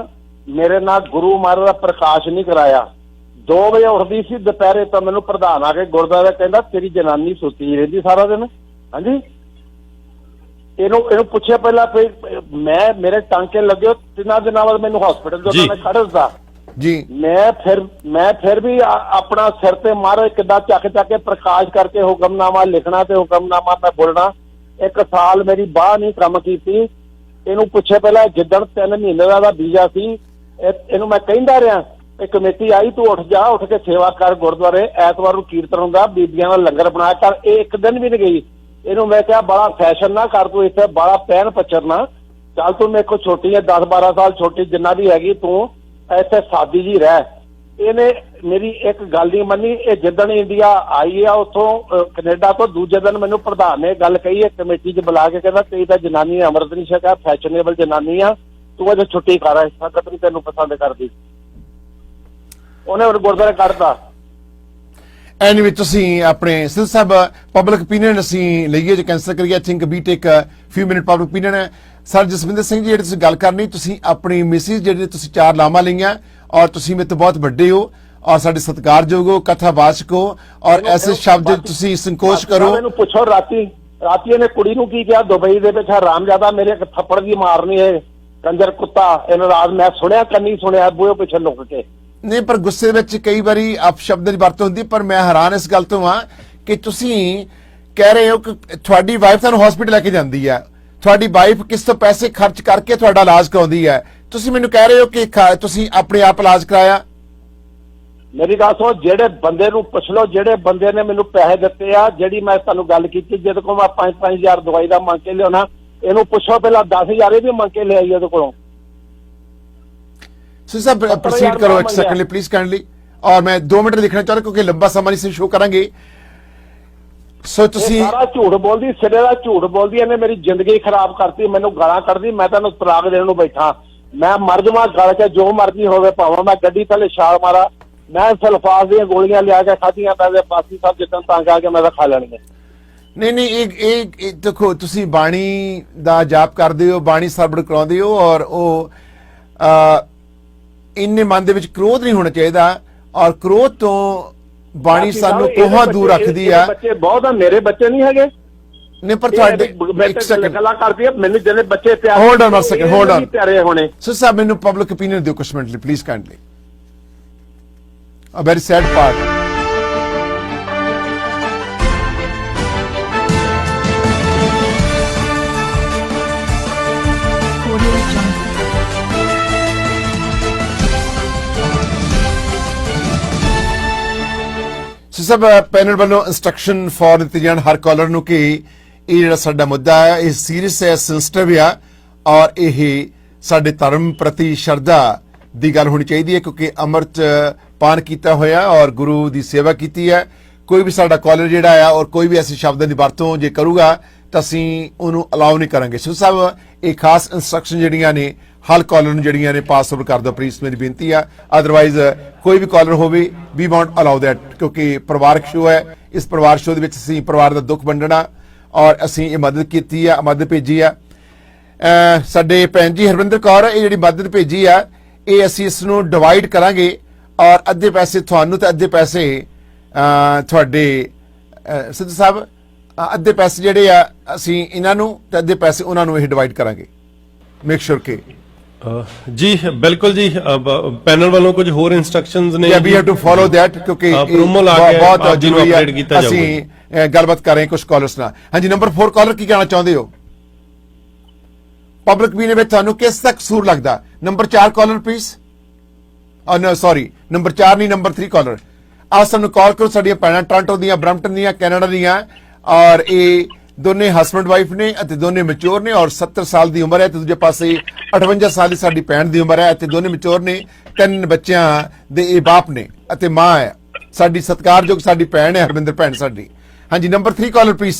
ਮੇਰੇ ਨਾਲ ਗੁਰੂ ਮਹਾਰਾਜ ਦਾ ਪ੍ਰਕਾਸ਼ ਨਹੀਂ ਕਰਾਇਆ। 2 ਵਜੇ ਉੱਠਦੀ ਸੀ ਦੁਪਹਿਰੇ ਤਾਂ ਮੈਨੂੰ ਪ੍ਰਧਾਨ ਆ ਕੇ ਗੁਰਦੁਆਰੇ ਕਹਿੰਦਾ ਤੇਰੀ ਜਨਾਨੀ ਸੁੱਤੀ ਰਹਿੰਦੀ ਸਾਰਾ ਦਿਨ। ਹਾਂਜੀ ਇਹਨੂੰ ਪੁੱਛਿਆ ਪਹਿਲਾਂ ਮੈਂ ਮੇਰੇ ਟਾਂਕੇ ਲੱਗੇ 3 ਦਿਨਾਂ ਬਾਅਦ ਮੈਨੂੰ ਹਸਪੀਟਲ ਜਦੋਂ ਮੈਂ ਖੜਾ ਦਿੱਤਾ ਜੀ। ਮੈਂ ਫਿਰ ਵੀ ਆਪਣਾ ਸਿਰ ਤੇ ਮਹਾਰਾਜ ਕਿੱਦਾਂ ਚੱਕ ਕੇ ਪ੍ਰਕਾਸ਼ ਕਰਕੇ ਹੁਕਮਨਾਮਾ ਲਿਖਣਾ ਤੇ ਹੁਕਮਨਾਮਾ ਮੈਂ ਬੋਲਣਾ। 1 ਸਾਲ ਮੇਰੀ ਬਾਹ ਨਹੀਂ ਕੰਮ ਕੀਤੀ। ਇਹਨੂੰ ਪੁੱਛੇ ਪਹਿਲਾਂ ਜਿੱਦਣ 3 ਮਹੀਨੇ ਦਾ ਵੀਜ਼ਾ ਸੀ, ਇਹਨੂੰ ਮੈਂ ਕਹਿੰਦਾ ਰਿਹਾ ਇਹ ਕਮੇਟੀ ਆਈ ਤੂੰ ਉੱਠ ਕੇ ਸੇਵਾ ਕਰ ਗੁਰਦੁਆਰੇ, ਐਤਵਾਰ ਨੂੰ ਕੀਰਤਨ ਹੁੰਦਾ, ਬੀਬੀਆਂ ਦਾ ਲੰਗਰ ਬਣਾਇਆ ਕਰ। ਇਹ ਇੱਕ ਦਿਨ ਵੀ ਨਹੀਂ ਗਈ। ਇਹਨੂੰ ਮੈਂ ਕਿਹਾ ਬੜਾ ਫੈਸ਼ਨ ਨਾ ਕਰ, ਤੂੰ ਇੱਥੇ ਬੜਾ ਪਹਿਨ ਪਚਰਨਾ, ਚੱਲ ਤੂੰ ਮੇਰੇ ਕੋਲ ਛੋਟੀ ਹੈ 10-12 ਸਾਲ ਛੋਟੀ ਜਿੰਨਾ ਵੀ ਹੈਗੀ, ਤੂੰ ਇੱਥੇ ਸਾਦੀ ਜੀ ਰਹਿ। ਇਹਨੇ ਮੇਰੀ ਇੱਕ ਗੱਲ ਨਹੀਂ ਮੰਨੀ। ਇਹ ਜਿੱਦਣ ਇੰਡੀਆ ਆਈ ਆ ਉੱਥੋਂ ਕੈਨੇਡਾ ਤੋਂ ਦੂਜੇ ਦਿਨ ਮੈਨੂੰ ਪ੍ਰਧਾਨ ਨੇ ਗੱਲ ਕਹੀ ਹੈ ਕਮੇਟੀ 'ਚ ਬੁਲਾ ਕੇ, ਕਹਿੰਦਾ ਤੇਰੀ ਤਾਂ ਜਨਾਨੀ ਨੇ ਅੰਮ੍ਰਿਤ ਨਹੀਂ ਛਕਿਆ, ਫੈਸ਼ਨੇਬਲ ਜਨਾਨੀ ਆ, ਤੂੰ ਅਜੇ ਛੁੱਟੀ ਕਰ, ਸੰਗਤ ਵੀ ਤੈਨੂੰ ਪਸੰਦ ਕਰਦੀ। ਉਹਨੇ ਹੁਣ ਗੁਰਦੁਆਰੇ ਕੱਢਤਾ। ਐਨੀਵੇ ਤੁਸੀਂ ਆਪਣੇ ਸਿੱਧ ਸਾਹਿਬ ਪਬਲਿਕ ਓਪੀਨੀਅਨ ਅਸੀਂ ਲਈਏ ਜੇ ਕੈਂਸਲ ਕਰੀਏ, I think we take few minute public opinion ਹੈ। ਸਰ ਜਸਵਿੰਦਰ ਸਿੰਘ ਜੀ ਜਿਹੜੀ ਤੁਸੀਂ ਗੱਲ ਕਰਨੀ, ਤੁਸੀਂ ਆਪਣੀ ਮਿਸਿਸ ਜਿਹੜੀ ਤੁਸੀਂ 4 ਲਾਵਾਂ ਲਈਆਂ ਔਰ ਤੁਸੀਂ ਮੇਰੇ ਤੋਂ ਬਹੁਤ ਵੱਡੇ ਹੋ ਔਰ ਸਾਡੇ ਸਤਿਕਾਰਯੋਗ ਹੋ, ਕਥਾਵਾਚਕ ਹੋ ਔਰ ਐਸੇ ਸ਼ਬਦ ਤੁਸੀਂ ਸੰਕੋਚ ਕਰੋ। ਮੈਨੂੰ ਪੁੱਛੋ ਰਾਤੀ ਇਹਨੇ ਕੁੜੀ ਨੂੰ ਕੀ ਕਿਹਾ ਦੁਬਈ ਦੇ ਵਿੱਚ, ਹਰਾਮਜ਼ਾਦਾ ਮੇਰੇ ਇੱਕ ਥੱਪੜ ਦੀ ਮਾਰਨੀ ਹੈ ਕੰਜਰ ਕੁੱਤਾ। ਇਹਨਾਂ ਰਾਤ ਮੈਂ ਸੁਣਿਆ ਕੰਨੀ ਸੁਣਿਆ ਬੂਹੇ ਪਿੱਛੇ ਲੁਕ ਕੇ। ਨਹੀਂ ਪਰ ਗੁੱਸੇ ਵਿੱਚ ਕਈ ਵਾਰੀ ਅਪਸ਼ਬਦ ਦੀ ਵਰਤੋਂ ਹੁੰਦੀ, ਪਰ ਮੈਂ ਹੈਰਾਨ ਇਸ ਗੱਲ ਤੋਂ ਹਾਂ ਕਿ ਤੁਸੀਂ ਕਹਿ ਰਹੇ ਹੋ ਕਿ ਤੁਹਾਡੀ ਵਾਈਫ ਤੁਹਾਨੂੰ ਹਸਪੀਟਲ ਲੈ ਕੇ ਜਾਂਦੀ ਹੈ, ਤੁਹਾਡੀ ਵਾਈਫ ਕਿਸ ਤੋਂ ਪੈਸੇ ਖਰਚ ਕਰਕੇ ਤੁਹਾਡਾ ਇਲਾਜ ਕਰਾਉਂਦੀ ਹੈ, ਤੁਸੀਂ ਮੈਨੂੰ ਕਹਿ ਰਹੇ ਹੋ ਕਿ ਤੁਸੀਂ ਆਪਣੇ ਆਪ ਇਲਾਜ ਕਰਾਇਆ। ਮੇਰੀ ਗੱਲ ਸੁਣੋ, ਜਿਹੜੇ ਬੰਦੇ ਨੂੰ ਪੁੱਛ ਲਓ ਜਿਹੜੇ ਬੰਦੇ ਨੇ ਮੈਨੂੰ ਪੈਸੇ ਦਿੱਤੇ ਆ, ਜਿਹੜੀ ਮੈਂ ਤੁਹਾਨੂੰ ਗੱਲ ਕੀਤੀ ਜਿਹਦੇ ਕੋਲ ਮੈਂ 5-5000 ਦਵਾਈ ਦਾ ਮੰਗ ਕੇ ਲਿਆਉਣਾ, ਇਹਨੂੰ ਪੁੱਛੋ ਪਹਿਲਾਂ 10,000 ਇਹ ਵੀ ਮੰਗ ਕੇ ਲਿਆਈ ਉਹਦੇ ਕੋਲੋਂ। ਸਰ ਪ੍ਰੋਸੀਡ ਕਰੋ ਇੱਕ ਸੈਕਿੰਡ ਲਈ ਪਲੀਜ਼ ਕਾਈਂਡਲੀ, ਔਰ ਮੈਂ 2 ਮਿੰਟ ਲਿਖਣਾ ਚਾਹੁੰਦਾ ਕਿਉਂਕਿ ਲੰਬਾ ਸਮਾਂ ਨਹੀਂ ਸ਼ੋ ਕਰਾਂਗੇ। ਸੋ ਤੁਸੀਂ ਸਾਰਾ ਝੂਠ ਬੋਲਦੀ, ਸਿਰੇ ਦਾ ਝੂਠ ਬੋਲਦੀ, ਇਹਨੇ ਮੇਰੀ ਜ਼ਿੰਦਗੀ ਖਰਾਬ ਕਰਤੀ, ਮੈਨੂੰ ਗਾਲਾਂ ਕੱਢਦੀ। ਮੈਂ ਤੁਹਾਨੂੰ ਤਲਾਕ ਦੇਣ ਨੂੰ ਬੈਠਾ, ਮੈਂ ਮਰ ਜਾਵਾਂ ਗਲ ਕੇ ਜੋ ਮਰਜ਼ੀ ਹੋਵੇ, ਭਾਵੇਂ ਮੈਂ ਗੱਡੀ ਥੱਲੇ ਛਾਲ ਮਾਰਾ। ਮੈਂ ਸਲਫਾਸ ਦੀਆਂ ਗੋਲੀਆਂ ਲਿਆ ਕੇ ਖਾਧੀਆਂ, ਪੈਸੇ ਬਾਸੀ ਸਾਹਿਬ ਜਿੱਦਾਂ ਤੰਗ ਆ ਕੇ ਮੈਂ ਤਾਂ ਖਾ ਲੈਣੀਆਂ। ਨਹੀਂ ਇਹ ਦੇਖੋ, ਤੁਸੀਂ ਬਾਣੀ ਦਾ ਜਾਪ ਕਰਦੇ ਹੋ, ਬਾਣੀ ਸਰਵਣ ਕਰਾਉਂਦੇ ਹੋ, ਔਰ ਉਹ ਇੰਨੇ ਮਨ ਦੇ ਵਿੱਚ ਕ੍ਰੋਧ ਨਹੀਂ ਹੋਣਾ ਚਾਹੀਦਾ, ਔਰ ਕ੍ਰੋਧ ਤੋਂ ਬਾਣੀ ਸਾਨੂੰ ਕੋਹਾਂ ਦੂਰ ਰੱਖਦੀ ਆ। ਬੱਚੇ ਬਹੁਤ ਆ, ਮੇਰੇ ਬੱਚੇ ਨਹੀਂ ਹੈਗੇ। ਨਹੀਂ, ਪਰ ਤੁਹਾਡੇ ਇੱਕ ਸੈਕਿੰਡ ਗੱਲਾਂ ਕਰਦੀ ਆ, ਮੈਨੂੰ ਜਿਹੜੇ ਬੱਚੇ ਪਿਆਰੇ, hold on 1 second, hold on ਪਿਆਰੇ ਹੋਣੇ। ਸੋ ਸਾਹਿਬ, ਮੈਨੂੰ ਪਬਲਿਕ ਓਪੀਨੀਅਨ ਦਿਓ ਕੁਝ ਮਿੰਟ ਲਈ please, kindly. A very sad part. ਸਭ ਪੈਨਲ ਵੱਲੋਂ ਇੰਸਟਰਕਸ਼ਨ ਫॉर ਦਿੱਤੀ ਜਾਣ ਹਰ ਕਾਲਰ ਨੂੰ ਕਿ ਇਹ ਜਿਹੜਾ ਸਾਡਾ ਮੁੱਦਾ ਹੈ ਇਹ ਸੀਰੀਅਸ ਹੈ, ਸੈਂਸਿਟਿਵ ਆ, ਔਰ ਇਹ ਸਾਡੇ ਧਰਮ ਪ੍ਰਤੀ ਸ਼ਰਧਾ ਦੀ ਗੱਲ ਹੋਣੀ ਚਾਹੀਦੀ ਹੈ, ਕਿਉਂਕਿ ਅੰਮ੍ਰਿਤ ਪਾਨ ਕੀਤਾ ਹੋਇਆ ਔਰ ਗੁਰੂ ਦੀ ਸੇਵਾ ਕੀਤੀ ਹੈ। ਕੋਈ ਵੀ ਸਾਡਾ ਕਾਲਰ ਜਿਹੜਾ ਆ ਔਰ ਕੋਈ ਵੀ ਐਸੇ ਸ਼ਬਦਾਂ ਦੀ ਵਰਤੋਂ ਜੇ ਕਰੂਗਾ ਤਾਂ ਅਸੀਂ ਉਹਨੂੰ ਅਲਾਉ ਨਹੀਂ ਕਰਾਂਗੇ। ਸੋ ਸਾਹਿਬ, ਇਹ ਖਾਸ ਇੰਸਟਰਕਸ਼ਨ ਜਿਹੜੀਆਂ ਨੇ ਹਰ ਕਾਲਰ ਨੂੰ ਜਿਹੜੀਆਂ ਨੇ ਪਾਸ ਓਵਰ ਕਰ ਦਿਓ ਪਲੀਜ਼, ਮੇਰੀ ਬੇਨਤੀ ਆ। ਅਦਰਵਾਈਜ਼ ਕੋਈ ਵੀ ਕਾਲਰ ਹੋਵੇ, ਵੀ ਵੋਂਟ ਅਲਾਉ ਦੈਟ, ਕਿਉਂਕਿ ਪਰਿਵਾਰਕ ਸ਼ੋਅ ਹੈ। ਇਸ ਪਰਿਵਾਰ ਸ਼ੋਅ ਦੇ ਵਿੱਚ ਅਸੀਂ ਪਰਿਵਾਰ ਦਾ ਦੁੱਖ ਵੰਡਣਾ ਔਰ ਅਸੀਂ ਇਹ ਮਦਦ ਕੀਤੀ ਆ, ਮਦਦ ਭੇਜੀ ਆ। ਸਾਡੇ ਭੈਣ ਜੀ ਹਰਵਿੰਦਰ ਕੌਰ, ਇਹ ਜਿਹੜੀ ਮਦਦ ਭੇਜੀ ਆ, ਇਹ ਅਸੀਂ ਇਸ ਨੂੰ ਡਿਵਾਈਡ ਕਰਾਂਗੇ ਔਰ ਅੱਧੇ ਪੈਸੇ ਤੁਹਾਨੂੰ ਤੇ ਅੱਧੇ ਪੈਸੇ ਤੁਹਾਡੇ ਸਿੱਧੂ ਸਾਹਿਬ, ਅੱਧੇ ਪੈਸੇ ਜਿਹੜੇ ਆ ਅਸੀਂ ਇਹਨਾਂ ਨੂੰ ਤੇ ਅੱਧੇ ਪੈਸੇ ਉਹਨਾਂ ਨੂੰ ਇਹ ਡਿਵਾਈਡ ਕਰਾਂਗੇ। ਮੇਕ ਸ਼ੋਰ ਕਿ ਜੀ ਬਿਲਕੁਲ ਜੀ, ਪੈਨਲ ਵੱਲੋਂ ਕੁਝ ਹੋਰ ਇਨਸਟਰਕਸ਼ਨਸ ਨੇ, we have to follow that, ਕਿਉਂਕਿ ਬਹੁਤ ਜ਼ਰੂਰੀ ਹੈ। ਅਸੀਂ ਗੱਲਬਾਤ ਕਰ ਰਹੇ ਕੁਝ ਕਾਲਰਸ ਨਾਲ। ਹਾਂਜੀ, ਨੰਬਰ 4 ਕਾਲਰ, ਕੀ ਕਹਿਣਾ ਚਾਹੁੰਦੇ ਹੋ? ਪਬਲਿਕ ਵੀ ਨੇ ਵਿੱਚ ਤੁਹਾਨੂੰ ਕਿਸ ਦਾ ਕਸੂਰ ਲੱਗਦਾ? Number 4 caller please. No sorry, number 4 ਨਹੀਂ, ਨੰਬਰ 3 ਕਾਲਰ। ਆਹ ਸਾਨੂੰ ਕਾਲ ਕਰੋ, ਸਾਡੀਆਂ ਭੈਣਾਂ ਟੋਰਾਂਟੋ ਦੀਆਂ, ਬਰੰਪਟਨ ਦੀਆਂ, ਕੈਨੇਡਾ ਦੀਆਂ, ਔਰ ਇਹ ਦੋਨੇ ਹਸਬੈਂਡ ਵਾਈਫ ਨੇ ਅਤੇ ਦੋਨੇ ਮੈਚੁਰ ਨੇ ਔਰ 70 ਸਾਲ ਦੀ ਉਮਰ ਹੈ ਤੇ ਦੂਜੇ ਪਾਸੇ 58 ਸਾਲ ਦੀ ਸਾਡੀ ਭੈਣ ਦੀ ਉਮਰ ਹੈ ਅਤੇ ਦੋਨੇ ਮੈਚੁਰ ਨੇ, 3 ਬੱਚਿਆਂ ਦੇ ਇਹ ਬਾਪ ਨੇ ਅਤੇ ਮਾਂ ਹੈ। ਸਾਡੀ ਸਤਿਕਾਰਯੋਗ ਸਾਡੀ ਭੈਣ ਹੈ ਹਰਵਿੰਦਰ ਭੈਣ ਸਾਡੀ। ਹਾਂਜੀ, ਨੰਬਰ 3 ਕਾਲਰ ਪਲੀਜ਼।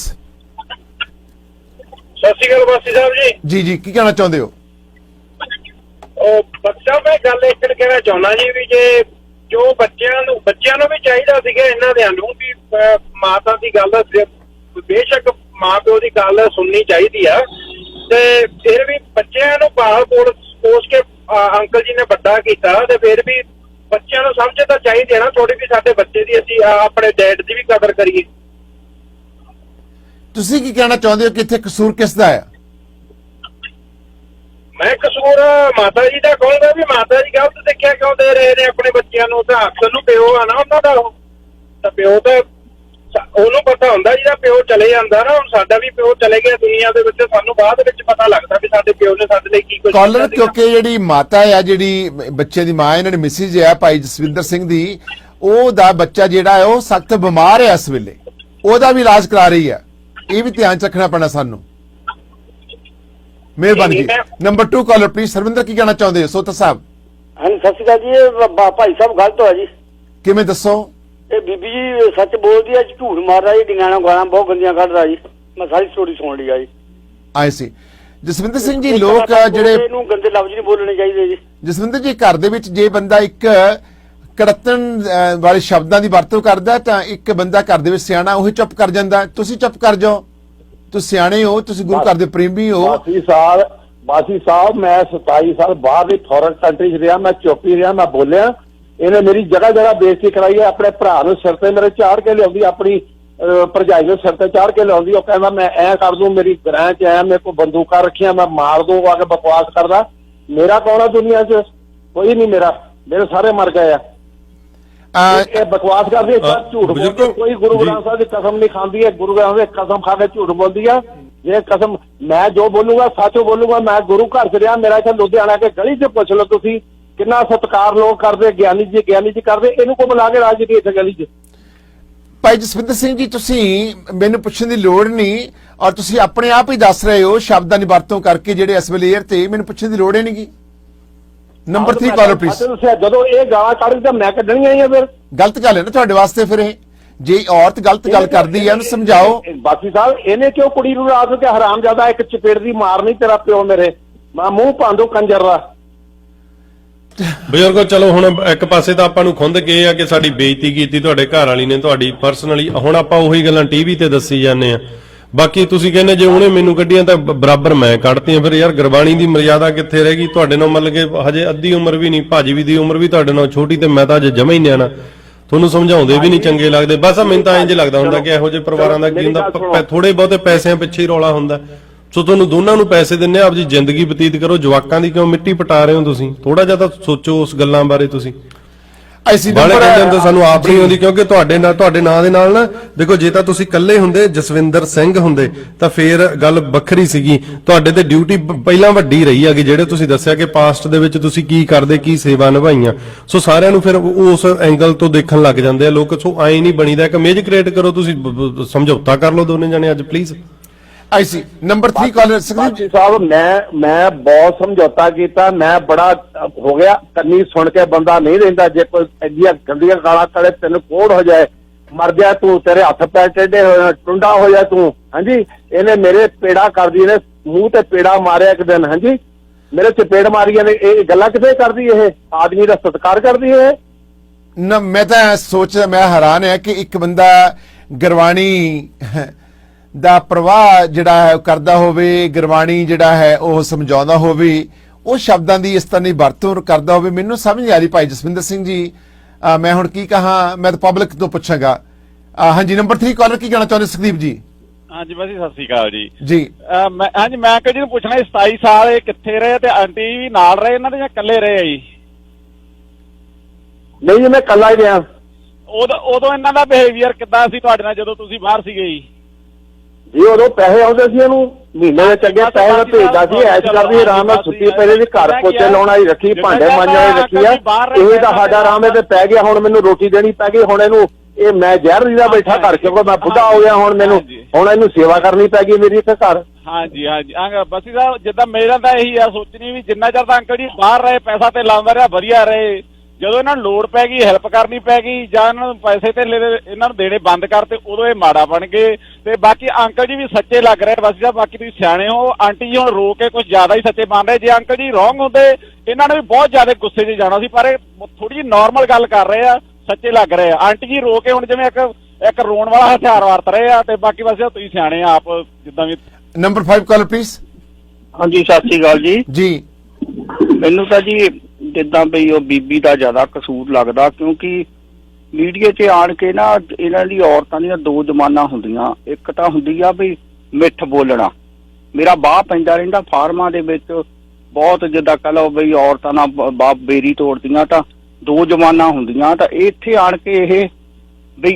ਸਤਿ ਸ਼੍ਰੀ ਅਕਾਲ ਬਾਸੀ ਸਾਹਿਬ ਜੀ। ਜੀ ਜੀ, ਕੀ ਕਹਿਣਾ ਚਾਹੁੰਦੇ ਹੋ? ਉਹ ਬੱਚਾ, ਮੈਂ ਗੱਲ ਇੱਕ ਕਹਿਣਾ ਚਾਹੁੰਦਾ ਜੀ ਵੀ ਜੇ ਜੋ ਬੱਚਿਆਂ ਨੂੰ ਵੀ ਚਾਹੀਦਾ ਸੀਗਾ ਇਹਨਾਂ ਦੇ ਨੂੰ ਵੀ ਮਾਤਾ ਦੀ ਗੱਲ ਬੇਸ਼ੱਕ ਮਾਂ ਪਿਓ ਦੀ ਗੱਲ ਸੁਣਨੀ ਚਾਹੀਦੀ ਆ, ਤੇ ਫਿਰ ਵੀ ਬੱਚਿਆਂ ਨੂੰ ਪਾਲ ਪੋਸ ਕੇ ਅੰਕਲ ਜੀ ਨੇ ਵੱਡਾ ਕੀਤਾ, ਤੇ ਫਿਰ ਵੀ ਬੱਚਿਆਂ ਨੂੰ ਸਮਝ ਤਾਂ ਚਾਹੀਦੀ ਹੈ ਨਾ ਥੋੜੀ ਵੀ ਸਾਡੇ ਬੱਚੇ ਦੀ ਅਸੀਂ ਆਪਣੇ ਡੈਡ ਦੀ ਵੀ ਕਦਰ ਕਰੀਏ। ਤੁਸੀਂ ਕੀ ਕਹਿਣਾ ਚਾਹੁੰਦੇ ਹੋ ਕਿ ਇੱਥੇ ਕਸੂਰ ਕਿਸ ਦਾ ਹੈ? ਮੈਂ ਕਸੂਰ ਮਾਤਾ ਜੀ ਦਾ ਕਹੂੰਗਾ ਵੀ ਮਾਤਾ ਜੀ ਗਲਤ ਦੇਖਿਆ ਕਿਉਂ ਦੇ ਰਹੇ ਨੇ ਆਪਣੇ ਬੱਚਿਆਂ ਨੂੰ, ਤਾਂ ਅਕਸਰ ਨੂੰ ਪਿਓ ਆ ਨਾ ਉਹਨਾਂ ਦਾ, ਉਹ ਤਾਂ ਪਿਓ ਤਾਂ ਉਹਨੂੰ ਪਤਾ ਹੁੰਦਾ ਜਿਹਦਾ ਪਿਓ ਚਲੇ ਜਾਂਦਾ ਨਾ। ਹੁਣ ਸਾਡਾ ਵੀ ਪਿਓ ਚਲੇ ਗਿਆ ਦੁਨੀਆ ਦੇ ਵਿੱਚ, ਸਾਨੂੰ ਬਾਅਦ ਵਿੱਚ ਪਤਾ ਲੱਗਦਾ ਵੀ ਸਾਡੇ ਪਿਓ ਨੇ ਸਾਡੇ ਲਈ ਕੀ ਕੁਝ ਕਾਲਰ, ਕਿਉਂਕਿ ਜਿਹੜੀ ਮਾਤਾ ਆ, ਜਿਹੜੀ ਬੱਚੇ ਦੀ ਮਾਂ ਇਹਨਾਂ ਦੀ ਮਿਸਿਜ ਹੈ ਭਾਈ ਜਸਵਿੰਦਰ ਸਿੰਘ ਦੀ, ਉਹਦਾ ਬੱਚਾ ਜਿਹੜਾ ਹੈ ਉਹ ਸਖਤ ਬਿਮਾਰ ਹੈ ਇਸ ਵੇਲੇ, ਉਹਦਾ ਵੀ ਇਲਾਜ ਕਰਾ ਰਹੀ ਹੈ। ਇਹ ਵੀ ਧਿਆਨ ਚ ਰੱਖਣਾ ਪੈਣਾ ਸਾਨੂੰ। ਮਿਹਰਬਾਨੀ ਜੀ। Number 2 caller please. ਹਰਵਿੰਦਰ, ਕੀ ਕਹਿਣਾ ਚਾਹੁੰਦੇ ਹੋ? ਸੋਤਾ ਸਾਹਿਬ। ਹਾਂਜੀ, ਸਤਿ ਸ਼੍ਰੀ ਅਕਾਲ ਜੀ। ਇਹ ਭਾਈ ਸਾਹਿਬ ਗਲਤ ਹੋਇਆ ਜੀ। ਕਿਵੇਂ ਦੱਸੋ? ਇਹ ਬੀਬੀ ਜੀ ਸੱਚ ਬੋਲਦੀ ਹੈ, ਝੂਠ ਮਾਰਦਾ ਜੀ, ਡਿੰਗਾਣਾ ਗਾਲਾਂ ਬਹੁਤ ਗੰਦੀਆਂ ਕੱਢਦਾ ਜੀ। ਮੈਂ ਸਾਰੀ ਸਟੋਰੀ ਸੁਣ ਲਈ ਆ ਜੀ। ਆਏ ਸੀ ਜਸਵਿੰਦਰ ਸਿੰਘ ਜੀ, ਲੋਕ ਜਿਹੜੇ ਇਹਨੂੰ ਗੰਦੇ ਲਫ਼ਜ਼ ਨਹੀਂ ਬੋਲਣੇ ਚਾਹੀਦੇ ਜੀ। ਜਸਵਿੰਦਰ ਜੀ, ਘਰ ਦੇ ਵਿੱਚ ਜੇ ਬੰਦਾ ਇੱਕ ਕੜਤਣ ਵਾਲੇ ਸ਼ਬਦਾਂ ਦੀ ਵਰਤੋਂ ਕਰਦਾ ਤਾਂ ਇੱਕ ਬੰਦਾ ਘਰ ਦੇ ਵਿੱਚ ਸਿਆਣਾ ਉਹ ਚੁੱਪ ਕਰ ਜਾਂਦਾ। ਤੁਸੀਂ ਚੁੱਪ ਕਰ ਜਾਓ, ਤੁਸੀਂ ਸਿਆਣੇ ਹੋ, ਤੁਸੀਂ ਗੁਰੂ ਘਰ ਦੇ ਪ੍ਰੇਮੀ ਹੋ। ਬਾਸੀ ਸਾਹਿਬ, ਮੈਂ 27 ਸਾਲ ਬਾਹਰ ਦੀ ਫੋਰਨ ਕੰਟਰੀ 'ਚ ਰਿਹਾ, ਮੈਂ ਚੁੱਪ ਹੀ ਰਿਹਾ, ਮੈਂ ਬੋਲਿਆ। ਇਹਨੇ ਮੇਰੀ ਜਗ੍ਹਾ ਬੇਇੱਜ਼ਤੀ ਕਰਾਈ ਹੈ। ਆਪਣੇ ਭਰਾ ਨੂੰ ਸਿਰ ਤੇ ਮੇਰੇ ਚਾੜ ਕੇ ਲਿਆਉਂਦੀ, ਆਪਣੀ ਭਰਜਾਈ ਨੂੰ ਸਿਰ ਤੇ ਚਾੜ ਕੇ ਲਿਆਉਂਦੀ। ਉਹ ਕਹਿੰਦਾ ਮੈਂ ਐ ਕਰ ਦੂੰ, ਮੇਰੀ ਗ੍ਰਾਂ 'ਚ ਐ, ਮੇਰੇ ਕੋਲ ਬੰਦੂਕਾਂ ਰੱਖੀਆਂ, ਮੈਂ ਮਾਰ ਦੂੰ। ਆ ਕੇ ਬਕਵਾਸ ਕਰਦਾ। ਮੇਰਾ ਕੌਣ ਆ ਦੁਨੀਆ 'ਚ? ਕੋਈ ਨਹੀਂ ਮੇਰਾ, ਮੇਰੇ ਸਾਰੇ ਮਰ ਗਏ ਆ। ਇਹ ਬਕਵਾਸ ਕਰਦੀ ਹੈ, ਝੂਠ ਬੋਲਦੀ। ਕੋਈ ਗੁਰੂ ਗ੍ਰੰਥ ਸਾਹਿਬ ਦੀ ਕਸਮ ਨਹੀਂ ਖਾਂਦੀ ਹੈ। ਗੁਰੂ ਗ੍ਰੰਥ ਸਾਹਿਬ ਦੀ ਕਸਮ ਖਾ ਕੇ ਝੂਠ ਬੋਲਦੀ ਆ। ਇਹ ਕਸਮ ਮੈਂ ਜੋ ਬੋਲੂਗਾ ਸੱਚ ਬੋਲੂਗਾ। ਮੈਂ ਗੁਰੂ ਘਰ 'ਚ ਰਿਹਾ, ਮੇਰਾ ਇੱਥੇ ਲੁਧਿਆਣਾ ਕੇ ਗਲੀ 'ਚ ਪੁੱਛ ਲਓ ਤੁਸੀਂ, ਕਿੰਨਾ ਸਤਿਕਾਰ ਲੋਕ ਕਰਦੇ, ਗਿਆਨੀ ਜੀ ਕਰਦੇ। ਇਹਨੂੰ ਕੋ ਬੁਲਾ ਕੇ ਰਾਜਨੀਤੀ ਇੱਥੇ ਗਲੀ 'ਚ। ਭਾਈ ਜਸਵਿੰਦਰ ਸਿੰਘ ਜੀ, ਤੁਸੀਂ ਮੈਨੂੰ ਪੁੱਛਣ ਦੀ ਲੋੜ ਨਹੀਂ, ਔਰ ਤੁਸੀਂ ਆਪਣੇ ਆਪ ਹੀ ਦੱਸ ਰਹੇ ਹੋ ਸ਼ਬਦਾਂ ਦੀ ਵਰਤੋਂ ਕਰਕੇ ਜਿਹੜੇ ਇਸ ਵੇਲੇ 에ਅਰ ਤੇ, ਮੈਨੂੰ ਪੁੱਛਣ ਦੀ ਲੋੜ ਹੀ ਨਹੀਂ। Number 3 caller please. ਜਦੋਂ ਇਹ ਗਾਲਾਂ ਕੱਢਦੀ ਤਾਂ ਮੈਂ ਕੱਢਣੀਆਂ ਹੀ ਆ। ਫਿਰ ਗਲਤ ਗੱਲ ਹੈ ਨਾ ਤੁਹਾਡੇ ਵਾਸਤੇ। ਫਿਰ ਇਹ ਜੇ ਔਰਤ ਗਲਤ ਗੱਲ ਕਰਦੀ ਹੈ ਉਹਨੂੰ ਸਮਝਾਓ। ਬਾਕੀ ਸਾਹਿਬ, ਇਹਨੇ ਕਿਉਂ ਕੁੜੀ ਨੂੰ ਰਾਤ ਕੇ ਹਰਾਮਜ਼ਾਦਾ ਇੱਕ ਚਪੇੜ ਦੀ ਮਾਰਨੀ, ਤੇਰਾ ਪਿਓ ਮੇਰੇ ਮੈਂ ਮੂੰਹ ਪਾਂਦੂ ਕੰਜਰ ਦਾ। ਬਜ਼ੁਰਗੋ ਚਲੋ ਹੁਣ ਇੱਕ ਪਾਸੇ ਤਾਂ ਆਪਾਂ ਨੂੰ ਖੁੰਦ ਕੇ ਆ ਕਿ ਸਾਡੀ ਬੇਇੱਜ਼ਤੀ ਕੀਤੀ ਤੁਹਾਡੇ ਘਰ ਵਾਲੀ ਨੇ ਤੁਹਾਡੀ ਪਰਸਨਲੀ, ਹੁਣ ਆਪਾਂ ਉਹੀ ਗੱਲਾਂ ਟੀਵੀ ਤੇ ਦੱਸੀ ਜਾਂਦੇ ਆ। ਬਾਕੀ ਤੁਸੀਂ ਕਹਿੰਦੇ ਜੇ ਉਹਨੇ ਮੈਨੂੰ ਕੱਢੀਆਂ ਤਾਂ ਬਰਾਬਰ ਮੈਂ ਕੱਢਤੀਆਂ, ਫਿਰ ਯਾਰ ਗੁਰਬਾਣੀ ਦੀ ਮਰਿਆਦਾ ਕਿੱਥੇ ਰਹਿ ਗਈ ਤੁਹਾਡੇ ਨਾਲ? ਮਤਲਬ ਕਿ ਹਜੇ ਅੱਧੀ ਉਮਰ ਵੀ ਨਹੀਂ, ਭਾਜੀ ਵੀ ਦੀ ਉਮਰ ਵੀ ਤੁਹਾਡੇ ਨਾਲ ਛੋਟੀ ਤੇ ਮੈਂ ਤਾਂ ਅਜੇ ਜਮਾ ਹੀ ਨਿਆਣਾ, ਤੁਹਾਨੂੰ ਸਮਝਾਉਂਦੇ ਵੀ ਨਹੀਂ ਚੰਗੇ ਲੱਗਦੇ। ਬਸ ਮੈਨੂੰ ਤਾਂ ਇੰਜ ਲੱਗਦਾ ਹੁੰਦਾ ਕਿ ਇਹੋ ਜਿਹੇ ਪਰਿਵਾਰਾਂ ਦਾ ਕੀ ਹੁੰਦਾ, ਥੋੜੇ ਬਹੁਤੇ ਪੈਸਿਆਂ ਪਿੱਛੇ ਹੀ ਰੌਲਾ ਹੁੰਦਾ। ਸੋ ਤੁਹਾਨੂੰ ਦੋਨਾਂ ਨੂੰ ਪੈਸੇ ਦਿੰਨੇ ਆ, ਆਪਦੀ ਜ਼ਿੰਦਗੀ ਬਤੀਤ ਕਰੋ, ਜਵਾਕਾਂ ਦੀ ਕਿਉਂ ਮਿੱਟੀ ਪਟਾ ਰਹੇ ਹੋ ਤੁਸੀਂ? ਥੋੜਾ ਜਿਹਾ ਤਾਂ ਸੋਚੋ ਉਸ ਗੱਲਾਂ ਬਾਰੇ ਤੁਸੀਂ। ਵਾਲੇ ਕਹਿੰਦੇ ਹੁੰਦੇ ਸਾਨੂੰ ਆਪ ਨਹੀਂ ਆਉਂਦੀ, ਕਿਉਂਕਿ ਤੁਹਾਡੇ ਨਾਂ ਦੇ ਨਾਲ ਨਾ ਦੇਖੋ, ਜੇ ਤਾਂ ਤੁਸੀਂ ਇਕੱਲੇ ਹੁੰਦੇ, ਜਸਵਿੰਦਰ ਸਿੰਘ ਹੁੰਦੇ ਤਾਂ ਫੇਰ ਗੱਲ ਵੱਖਰੀ ਸੀਗੀ। ਤੁਹਾਡੇ ਤੇ ਡਿਊਟੀ ਪਹਿਲਾਂ ਵੱਡੀ ਰਹੀ ਆ ਕਿ ਜਿਹੜੇ ਤੁਸੀਂ ਦੱਸਿਆ ਕਿ ਪਾਸਟ ਦੇ ਵਿੱਚ ਤੁਸੀਂ ਕੀ ਕਰਦੇ, ਕੀ ਸੇਵਾ ਨਿਭਾਈਆਂ। ਸੋ ਸਾਰਿਆਂ ਨੂੰ ਫਿਰ ਉਸ ਐਂਗਲ ਤੋਂ ਦੇਖਣ ਲੱਗ ਜਾਂਦੇ ਆ ਲੋਕ। ਸੋ ਐਂ ਨਹੀਂ ਬਣੀਦਾ, ਇੱਕ ਇਮੇਜ ਕ੍ਰੀਏਟ ਕਰੋ, ਤੁਸੀਂ ਸਮਝੌਤਾ ਕਰ ਲਓ ਦੋਨੇ ਜਣੇ ਅੱਜ please. I see number 3 caller Sukhdeep Sahib, ਮੈਂ ਬਹੁਤ ਸਮਝੌਤਾ ਕੀਤਾ, ਮੈਂ ਬੜਾ ਹੋ ਗਿਆ, ਕੰਨੀ ਸੁਣ ਕੇ ਬੰਦਾ ਨਹੀਂ ਰਹਿੰਦਾ। ਜੇ ਕੋਈ ਐਡੀਆਂ ਗੰਦੀਆਂ ਗਾਲਾਂ ਕੱਢੇ, ਤੈਨੂੰ ਕੋੜ ਹੋ ਜਾਏ, ਮਰ ਜਾ ਤੂੰ, ਤੇਰੇ ਹੱਥ ਪੈਰ ਟੇਢੇ ਹੋ, ਟੁੰਡਾ ਹੋ ਜਾ ਤੂੰ। ਹਾਂਜੀ, ਇਹਨੇ ਮੇਰੇ ਪੇੜਾ ਕਰਦੀ, ਇਹਨੇ ਮੂੰਹ ਤੇ ਪੇੜਾ ਮਾਰਿਆ ਇੱਕ ਦਿਨ। ਹਾਂਜੀ, ਮੇਰੇ ਚਪੇੜ ਮਾਰੀਆਂ ਨੇ। ਇਹ ਗੱਲਾਂ ਕਿਵੇਂ ਕਰਦੀ? ਇਹ ਆਦਮੀ ਦਾ ਸਤਿਕਾਰ ਕਰਦੀ ਹੈ ਨਾ? ਮੈਂ ਤਾਂ ਸੋਚਦਾ, ਮੈਂ ਹੈਰਾਨ ਹੈ ਕਿ ਇੱਕ ਬੰਦਾ ਗੁਰਬਾਣੀ ਦਾ ਪ੍ਰਵਾਹ ਜਿਹੜਾ ਹੈ ਉਹ ਕਰਦਾ ਹੋਵੇ, ਗੁਰਬਾਣੀ ਜਿਹੜਾ ਹੈ ਉਹ ਸਮਝਾਉਂਦਾ ਹੋਵੇ, ਉਹ ਸ਼ਬਦਾਂ ਦੀ ਇਸ ਤਰ੍ਹਾਂ ਦੀ ਵਰਤੋਂ ਕਰਦਾ ਹੋਵੇ। ਮੈਨੂੰ ਸਮਝ ਨਹੀਂ ਆ ਰਹੀ ਭਾਈ ਜਸਵਿੰਦਰ ਸਿੰਘ ਜੀ, ਮੈਂ ਹੁਣ ਕੀ ਕਹਾਂ? ਮੈਂ ਤਾਂ ਪਬਲਿਕ ਤੋਂ ਪੁੱਛਾਂਗਾ। ਹਾਂਜੀ, ਨੰਬਰ 3 ਕਾਲਰ ਕੀ ਕਹਿਣਾ ਚਾਹੁੰਦੇ ਸੁਖਦੀਪ ਜੀ? ਹਾਂਜੀ ਬਾਜੀ, ਸਤਿ ਸ੍ਰੀ ਅਕਾਲ ਜੀ। ਜੀ ਹਾਂਜੀ, ਮੈਂ ਅੰਕਲ ਜੀ ਨੂੰ ਪੁੱਛਣਾ, 27 ਸਾਲ ਇਹ ਕਿੱਥੇ ਰਹੇ ਤੇ ਆਂਟੀ ਵੀ ਨਾਲ ਰਹੇ ਇਹਨਾਂ ਦੇ ਜਾਂ ਇਕੱਲੇ ਰਹੇ ਆ ਜੀ? ਨਹੀਂ ਜੀ, ਮੈਂ ਇਕੱਲਾ ਹੀ ਰਿਹਾ। ਉਦੋਂ ਇਹਨਾਂ ਦਾ ਬਿਹੇਵੀਅਰ ਕਿੱਦਾਂ ਸੀ ਤੁਹਾਡੇ ਨਾਲ ਜਦੋਂ ਤੁਸੀਂ ਬਾਹਰ ਸੀਗੇ ਜੀ? ਜੀ ਉਦੋਂ ਪੈਸੇ ਆਉਂਦੇ ਸੀ, ਇਹਨੂੰ ਮਹੀਨੇ ਦੇ ਚੰਗੇ ਪੈਸੇ ਮੈਂ ਭੇਜਦਾ ਸੀ, ਐਸ਼ ਕਰਦੀ ਆਰਾਮ ਨਾਲ ਸੁੱਤੀ ਪਈ ਦੀ, ਘਰ ਪੋਚੇ ਲਾਉਣ ਵਾਲੀ ਰੱਖੀ, ਭਾਂਡੇ ਮਾਂਜਣ ਵਾਲੀ ਰੱਖੀ ਆ। ਇਹ ਤਾਂ ਸਾਡਾ ਆਰਾਮ ਤੇ ਪੈ ਗਿਆ। ਹੁਣ ਮੈਨੂੰ ਰੋਟੀ ਦੇਣੀ ਪੈ ਗਈ, ਹੁਣ ਇਹਨੂੰ ਇਹ ਮੈਂ ਜ਼ਹਿਰ ਦੀ ਦਾ ਬੈਠਾ ਘਰ, ਕਿਉਂਕਿ ਮੈਂ ਬੁੱਢਾ ਹੋ ਗਿਆ। ਹੁਣ ਇਹਨੂੰ ਸੇਵਾ ਕਰਨੀ ਪੈ ਗਈ ਮੇਰੀ ਇੱਥੇ ਘਰ। ਹਾਂਜੀ ਬਸੀ ਸਾਹਿਬ, ਜਿੱਦਾਂ ਮੇਰਾ ਤਾਂ ਇਹੀ ਆ ਸੋਚਣੀ ਵੀ ਜਿੰਨਾ ਚਿਰ ਤਾਂ ਅੰਕਲ ਜੀ ਬਾਹਰ ਰਹੇ, ਪੈਸਾ ਤੇ ਲਾਉਂਦਾ ਰਿਹਾ, ਵਧੀਆ ਰਹੇ। ਜਦੋਂ ਇਹਨਾਂ ਨੂੰ ਲੋੜ ਪੈ ਗਈ, ਹੈਲਪ ਕਰਨੀ ਪੈ ਗਈ, ਜਾਂ ਇਹਨਾਂ ਨੂੰ ਪੈਸੇ ਤੇ ਇਹਨਾਂ ਨੂੰ ਦੇਣੇ ਬੰਦ ਕਰਤੇ, ਉਦੋਂ ਇਹ ਮਾੜਾ ਬਣ ਗਏ। ਤੇ ਬਾਕੀ ਅੰਕਲ ਜੀ ਵੀ ਸੱਚੇ ਲੱਗ ਰਹੇ ਬਸ ਸਾਹਿਬ, ਬਾਕੀ ਤੁਸੀਂ ਸਿਆਣੇ ਹੋ। ਆਂਟੀ ਜੀ ਹੁਣ ਰੋ ਕੇ ਕੁਝ ਜ਼ਿਆਦਾ ਹੀ ਸੱਚੇ ਬਣ ਰਹੇ। ਜੇ ਅੰਕਲ ਜੀ ਰੋਂਗ ਹੁੰਦੇ, ਇਹਨਾਂ ਨੇ ਵੀ ਬਹੁਤ ਜ਼ਿਆਦਾ ਗੁੱਸੇ 'ਚ ਜਾਣਾ ਸੀ, ਪਰ ਇਹ ਥੋੜੀ ਜਿਹੀ ਨਾਰਮਲ ਗੱਲ ਕਰ ਰਹੇ ਆ, ਸੱਚੇ ਲੱਗ ਰਹੇ ਆ। ਆਂਟੀ ਜੀ ਰੋ ਕੇ ਹੁਣ ਜਿਵੇਂ ਇੱਕ ਰੋਣ ਵਾਲਾ ਹਥਿਆਰ ਵਰਤ ਰਹੇ ਆ। ਤੇ ਬਾਕੀ ਬਸ ਤੁਸੀਂ ਸਿਆਣੇ ਆ ਆਪ, ਜਿੱਦਾਂ ਵੀ। Number 5 caller please. ਹਾਂਜੀ, ਸਤਿ ਸ੍ਰੀ ਅਕਾਲ ਜੀ। ਜੀ ਮੈਨੂੰ ਤਾਂ ਜੀ ਜਿੱਦਾਂ ਬਈ ਉਹ ਬੀਬੀ ਦਾ ਜ਼ਿਆਦਾ ਕਸੂਰ ਲੱਗਦਾ, ਕਿਉਂਕਿ ਮੀਡੀਆ 'ਚ ਆਣ ਕੇ ਨਾ ਇਹਨਾਂ ਦੀ ਔਰਤਾਂ ਦੀਆਂ ਦੋ ਜ਼ਮਾਨਾਂ ਹੁੰਦੀਆਂ। ਇੱਕ ਤਾਂ ਹੁੰਦੀ ਆ ਵੀ ਮਿੱਠ ਬੋਲਣਾ, ਮੇਰਾ ਬਾਹ ਪੈਂਦਾ ਰਹਿੰਦਾ ਫਾਰਮਾਂ ਦੇ ਵਿੱਚ ਬਹੁਤ, ਜਿੱਦਾਂ ਕਹ ਲਓ ਬਈ ਔਰਤਾਂ ਨਾਲ ਬਾਪ ਬੇਰੀ ਤੋੜਦੀਆਂ, ਤਾਂ ਦੋ ਜ਼ਮਾਨਾਂ ਹੁੰਦੀਆਂ। ਤਾਂ ਇੱਥੇ ਆਣ ਕੇ ਇਹ ਬਈ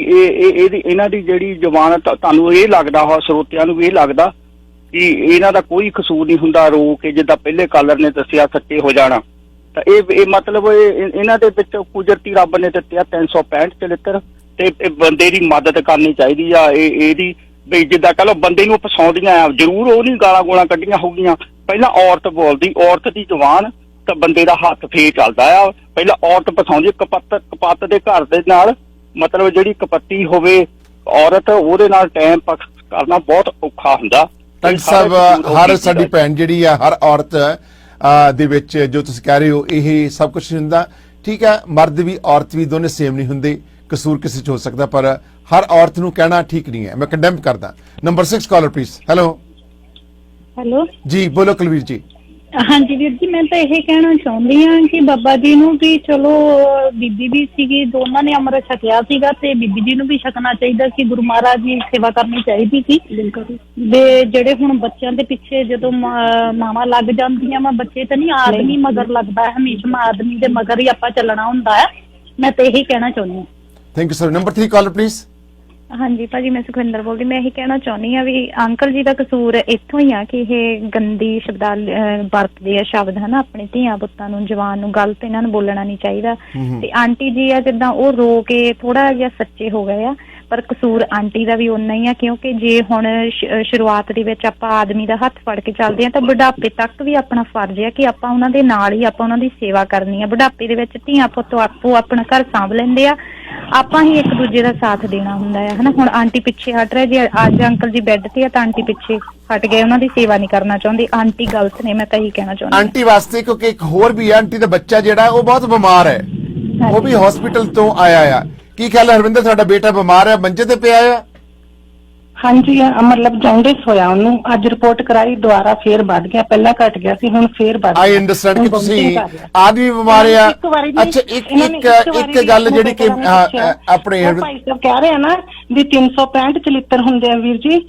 ਇਹਨਾਂ ਦੀ ਜਿਹੜੀ ਜ਼ਬਾਨ, ਤੁਹਾਨੂੰ ਇਹ ਲੱਗਦਾ ਹੋ, ਸਰੋਤਿਆਂ ਨੂੰ ਵੀ ਇਹ ਲੱਗਦਾ ਕਿ ਇਹਨਾਂ ਦਾ ਕੋਈ ਕਸੂਰ ਨਹੀਂ ਹੁੰਦਾ, ਰੋ ਕੇ ਜਿੱਦਾਂ ਪਹਿਲੇ ਕਾਲਰ ਨੇ ਦੱਸਿਆ ਸੱਚੇ ਹੋ ਜਾਣਾ। ਤਾਂ ਇਹ ਮਤਲਬ ਇਹਨਾਂ ਦੇ ਵਿੱਚ ਕੁਦਰਤੀ ਰੱਬ ਨੇ ਦਿੱਤੇ 365 ਚਲਿੱਤਰ, ਤੇ ਬੰਦੇ ਦੀ ਮਦਦ ਕਰਨੀ ਚਾਹੀਦੀ ਆ। ਇਹਦੀ ਬਈ ਜਿੱਦਾਂ ਕਹ ਲਓ ਬੰਦੇ ਨੂੰ ਫਸਾਉਂਦੀਆਂ ਆ, ਜ਼ਰੂਰ ਉਹ ਨਹੀਂ ਗਾਲਾਂ ਗੋਲਾਂ ਕੱਢੀਆਂ ਹੋਗੀਆਂ। ਪਹਿਲਾਂ ਔਰਤ ਬੋਲਦੀ, ਔਰਤ ਦੀ ਜ਼ੁਬਾਨ ਤਾਂ ਬੰਦੇ ਦਾ ਹੱਥ ਫੇਰ ਚੱਲਦਾ ਆ। ਪਹਿਲਾਂ ਔਰਤ ਫਸਾਉਂਦੀ, ਕਪੱਤ ਦੇ ਘਰ ਦੇ ਨਾਲ, ਮਤਲਬ ਜਿਹੜੀ ਕਪੱਤੀ ਹੋਵੇ ਔਰਤ, ਉਹਦੇ ਨਾਲ ਟਾਈਮ ਪਾਸ ਕਰਨਾ ਬਹੁਤ ਔਖਾ ਹੁੰਦਾ। ਸਾਹਿਬ, ਹਰ ਸਾਡੀ ਭੈਣ ਜਿਹੜੀ ਆ, ਹਰ ਔਰਤ ਦੇ ਵਿੱਚ ਜੋ ਤੁਸੀਂ ਕਹਿ ਰਹੇ ਹੋ ਇਹ ਸਭ ਕੁਝ ਹੁੰਦਾ। ਠੀਕ ਹੈ, ਮਰਦ ਵੀ ਔਰਤ ਵੀ ਦੋਨੇ ਸੇਮ ਨਹੀਂ ਹੁੰਦੇ, ਕਸੂਰ ਕਿਸੇ 'ਚ ਹੋ ਸਕਦਾ, ਪਰ ਹਰ ਔਰਤ ਨੂੰ ਕਹਿਣਾ ਠੀਕ ਨਹੀਂ ਹੈ, ਮੈਂ ਕੰਡੈਮ ਕਰਦਾ। Number 6 collar please. ਹੈਲੋ ਜੀ, ਬੋਲੋ ਕੁਲਵੀਰ ਜੀ। ਹਾਂਜੀ ਵੀਰ ਜੀ, ਮੈਂ ਤਾਂ ਇਹ ਕਹਿਣਾ ਚਾਹੁੰਦੀ ਹਾਂ ਕਿ ਬਾਬਾ ਜੀ ਨੂੰ ਵੀ ਚਲੋ, ਬੀਬੀ ਵੀ ਸੀਗੀ, ਦੋਨਾਂ ਨੇ ਅੰਮ੍ਰਿਤ ਛਕਿਆ ਸੀਗਾ, ਤੇ ਬੀਬੀ ਜੀ ਨੂੰ ਵੀ ਛਕਣਾ ਚਾਹੀਦਾ ਸੀ, ਗੁਰੂ ਮਹਾਰਾਜ ਦੀ ਸੇਵਾ ਕਰਨੀ ਚਾਹੀਦੀ ਸੀ। ਤੇ ਜਿਹੜੇ ਹੁਣ ਬੱਚਿਆਂ ਦੇ ਪਿੱਛੇ ਜਦੋਂ ਮਾਵਾਂ ਲੱਗ ਜਾਂਦੀਆਂ ਵਾ, ਬੱਚੇ ਤਾਂ ਨਹੀਂ, ਆਦਮੀ ਮਗਰ ਲੱਗਦਾ, ਹਮੇਸ਼ਾ ਆਦਮੀ ਦੇ ਮਗਰ ਹੀ ਆਪਾਂ ਚੱਲਣਾ ਹੁੰਦਾ ਹੈ। ਮੈਂ ਤਾਂ ਇਹੀ ਕਹਿਣਾ ਚਾਹੁੰਦੀ ਹਾਂ। Thank you sir. Number 3 caller please. ਹਾਂਜੀ ਭਾਜੀ, ਮੈਂ ਸੁਖਵਿੰਦਰ ਬੋਲਦੀ। ਮੈਂ ਇਹੀ ਕਹਿਣਾ ਚਾਹੁੰਦੀ ਹਾਂ ਵੀ ਅੰਕਲ ਜੀ ਦਾ ਕਸੂਰ ਇੱਥੋਂ ਹੀ ਆ ਕਿ ਇਹ ਗੰਦੀ ਸ਼ਬਦਾਂ ਵਰਤਦੇ ਆ, ਸ਼ਬਦ ਹਨਾ, ਆਪਣੇ ਧੀਆਂ ਪੁੱਤਾਂ ਨੂੰ, ਜਵਾਨ ਨੂੰ ਗਲਤ ਇਹਨਾਂ ਨੂੰ ਬੋਲਣਾ ਨਹੀਂ ਚਾਹੀਦਾ। ਤੇ ਆਂਟੀ ਜੀ ਆ ਜਿੱਦਾਂ, ਉਹ ਰੋ ਕੇ ਥੋੜਾ ਜਿਹਾ ਸੱਚੇ ਹੋ ਗਏ ਆ, ਪਰ ਕਸੂਰ ਆਂਟੀ ਦਾ ਵੀ ਓਨਾ ਹੀ ਆ, ਕਿਉਂਕਿ ਜੇ ਹੁਣ ਸ਼ੁਰੂਆਤ ਦੇ ਵਿੱਚ ਆਪਾਂ ਆਦਮੀ ਦਾ ਹੱਥ ਫੜ ਕੇ ਚੱਲਦੇ ਆ, ਤਾਂ ਬੁਢਾਪੇ ਤੱਕ ਵੀ ਆਪਣਾ ਫਰਜ਼ ਹੈ ਕਿ ਆਪਾਂ ਉਹਨਾਂ ਦੇ ਨਾਲ ਹੀ ਆਪਾਂ ਉਹਨਾਂ ਦੀ ਸੇਵਾ ਕਰਨੀ ਆ। ਬੁਢਾਪੇ ਦੇ ਵਿੱਚ ਧੀਆਂ ਪੁੱਤ ਆਪੋ ਆਪਣਾ ਘਰ ਸਾਂਭ ਲੈਂਦੇ ਆ, ਆਪਾਂ ਹੀ ਇੱਕ ਦੂਜੇ ਦਾ ਸਾਥ ਦੇਣਾ ਹੁੰਦਾ ਹੈ ਹਨਾ। ਹੁਣ ਆਂਟੀ ਪਿੱਛੇ ਹਟ ਰਿਹਾ, ਜੇ ਅੱਜ ਅੰਕਲ ਜੀ ਬੈੱਡ ਤੇ ਆ ਤਾਂ ਆਂਟੀ ਪਿੱਛੇ ਹਟ ਗਏ, ਉਹਨਾਂ ਦੀ ਸੇਵਾ ਨਹੀਂ ਕਰਨਾ ਚਾਹੁੰਦੀ। ਆਂਟੀ ਗਲਤ ਨੇ, ਮੈਂ ਤਾਂ ਇਹੀ ਕਹਿਣਾ ਚਾਹੁੰਦੀ। ਆਂਟੀ ਵਾਸਤੇ ਕਿਉਂਕਿ ਇੱਕ ਹੋਰ ਵੀ ਹੈ, ਆਂਟੀ ਦਾ ਬੱਚਾ ਜਿਹੜਾ ਉਹ ਬਹੁਤ ਬਿਮਾਰ ਹੈ, ਉਹ ਵੀ ਹਸਪੀਟਲ ਤੋਂ ਆਇਆ ਆ। ਕੀ ਖਿਆਲ ਹੈ ਹਰਵਿੰਦਰ, ਤੁਹਾਡਾ ਬੇਟਾ ਬਿਮਾਰ ਹੈ, ਮੰਜੇ ਤੇ ਪਿਆ ਆ? ਹਾਂਜੀ ਮਤਲਬ ਜੌਂਡਿਸ ਹੋਇਆ ਉਹਨੂੰ, ਅੱਜ ਰਿਪੋਰਟ ਕਰਾਈ, ਦੁਬਾਰਾ ਫੇਰ ਵੱਧ ਗਿਆ, ਪਹਿਲਾਂ ਘਟ ਗਿਆ ਸੀ, ਹੁਣ ਫੇਰ ਵੱਧ ਗਿਆ। ਆਈ ਅੰਡਰਸਟੈਂਡ ਕਿ ਤੁਸੀਂ ਆਦਮੀ ਬਿਮਾਰ ਆ। ਅੱਛਾ ਇੱਕ ਗੱਲ ਜਿਹੜੀ ਕਿ ਆਪਣੇ ਭਾਈ ਸਾਹਿਬ ਕਹਿ ਰਹੇ ਆ ਨਾ ਵੀ 365 ਚਲਿੱਤਰ ਹੁੰਦੇ ਆ ਵੀਰ ਜੀ,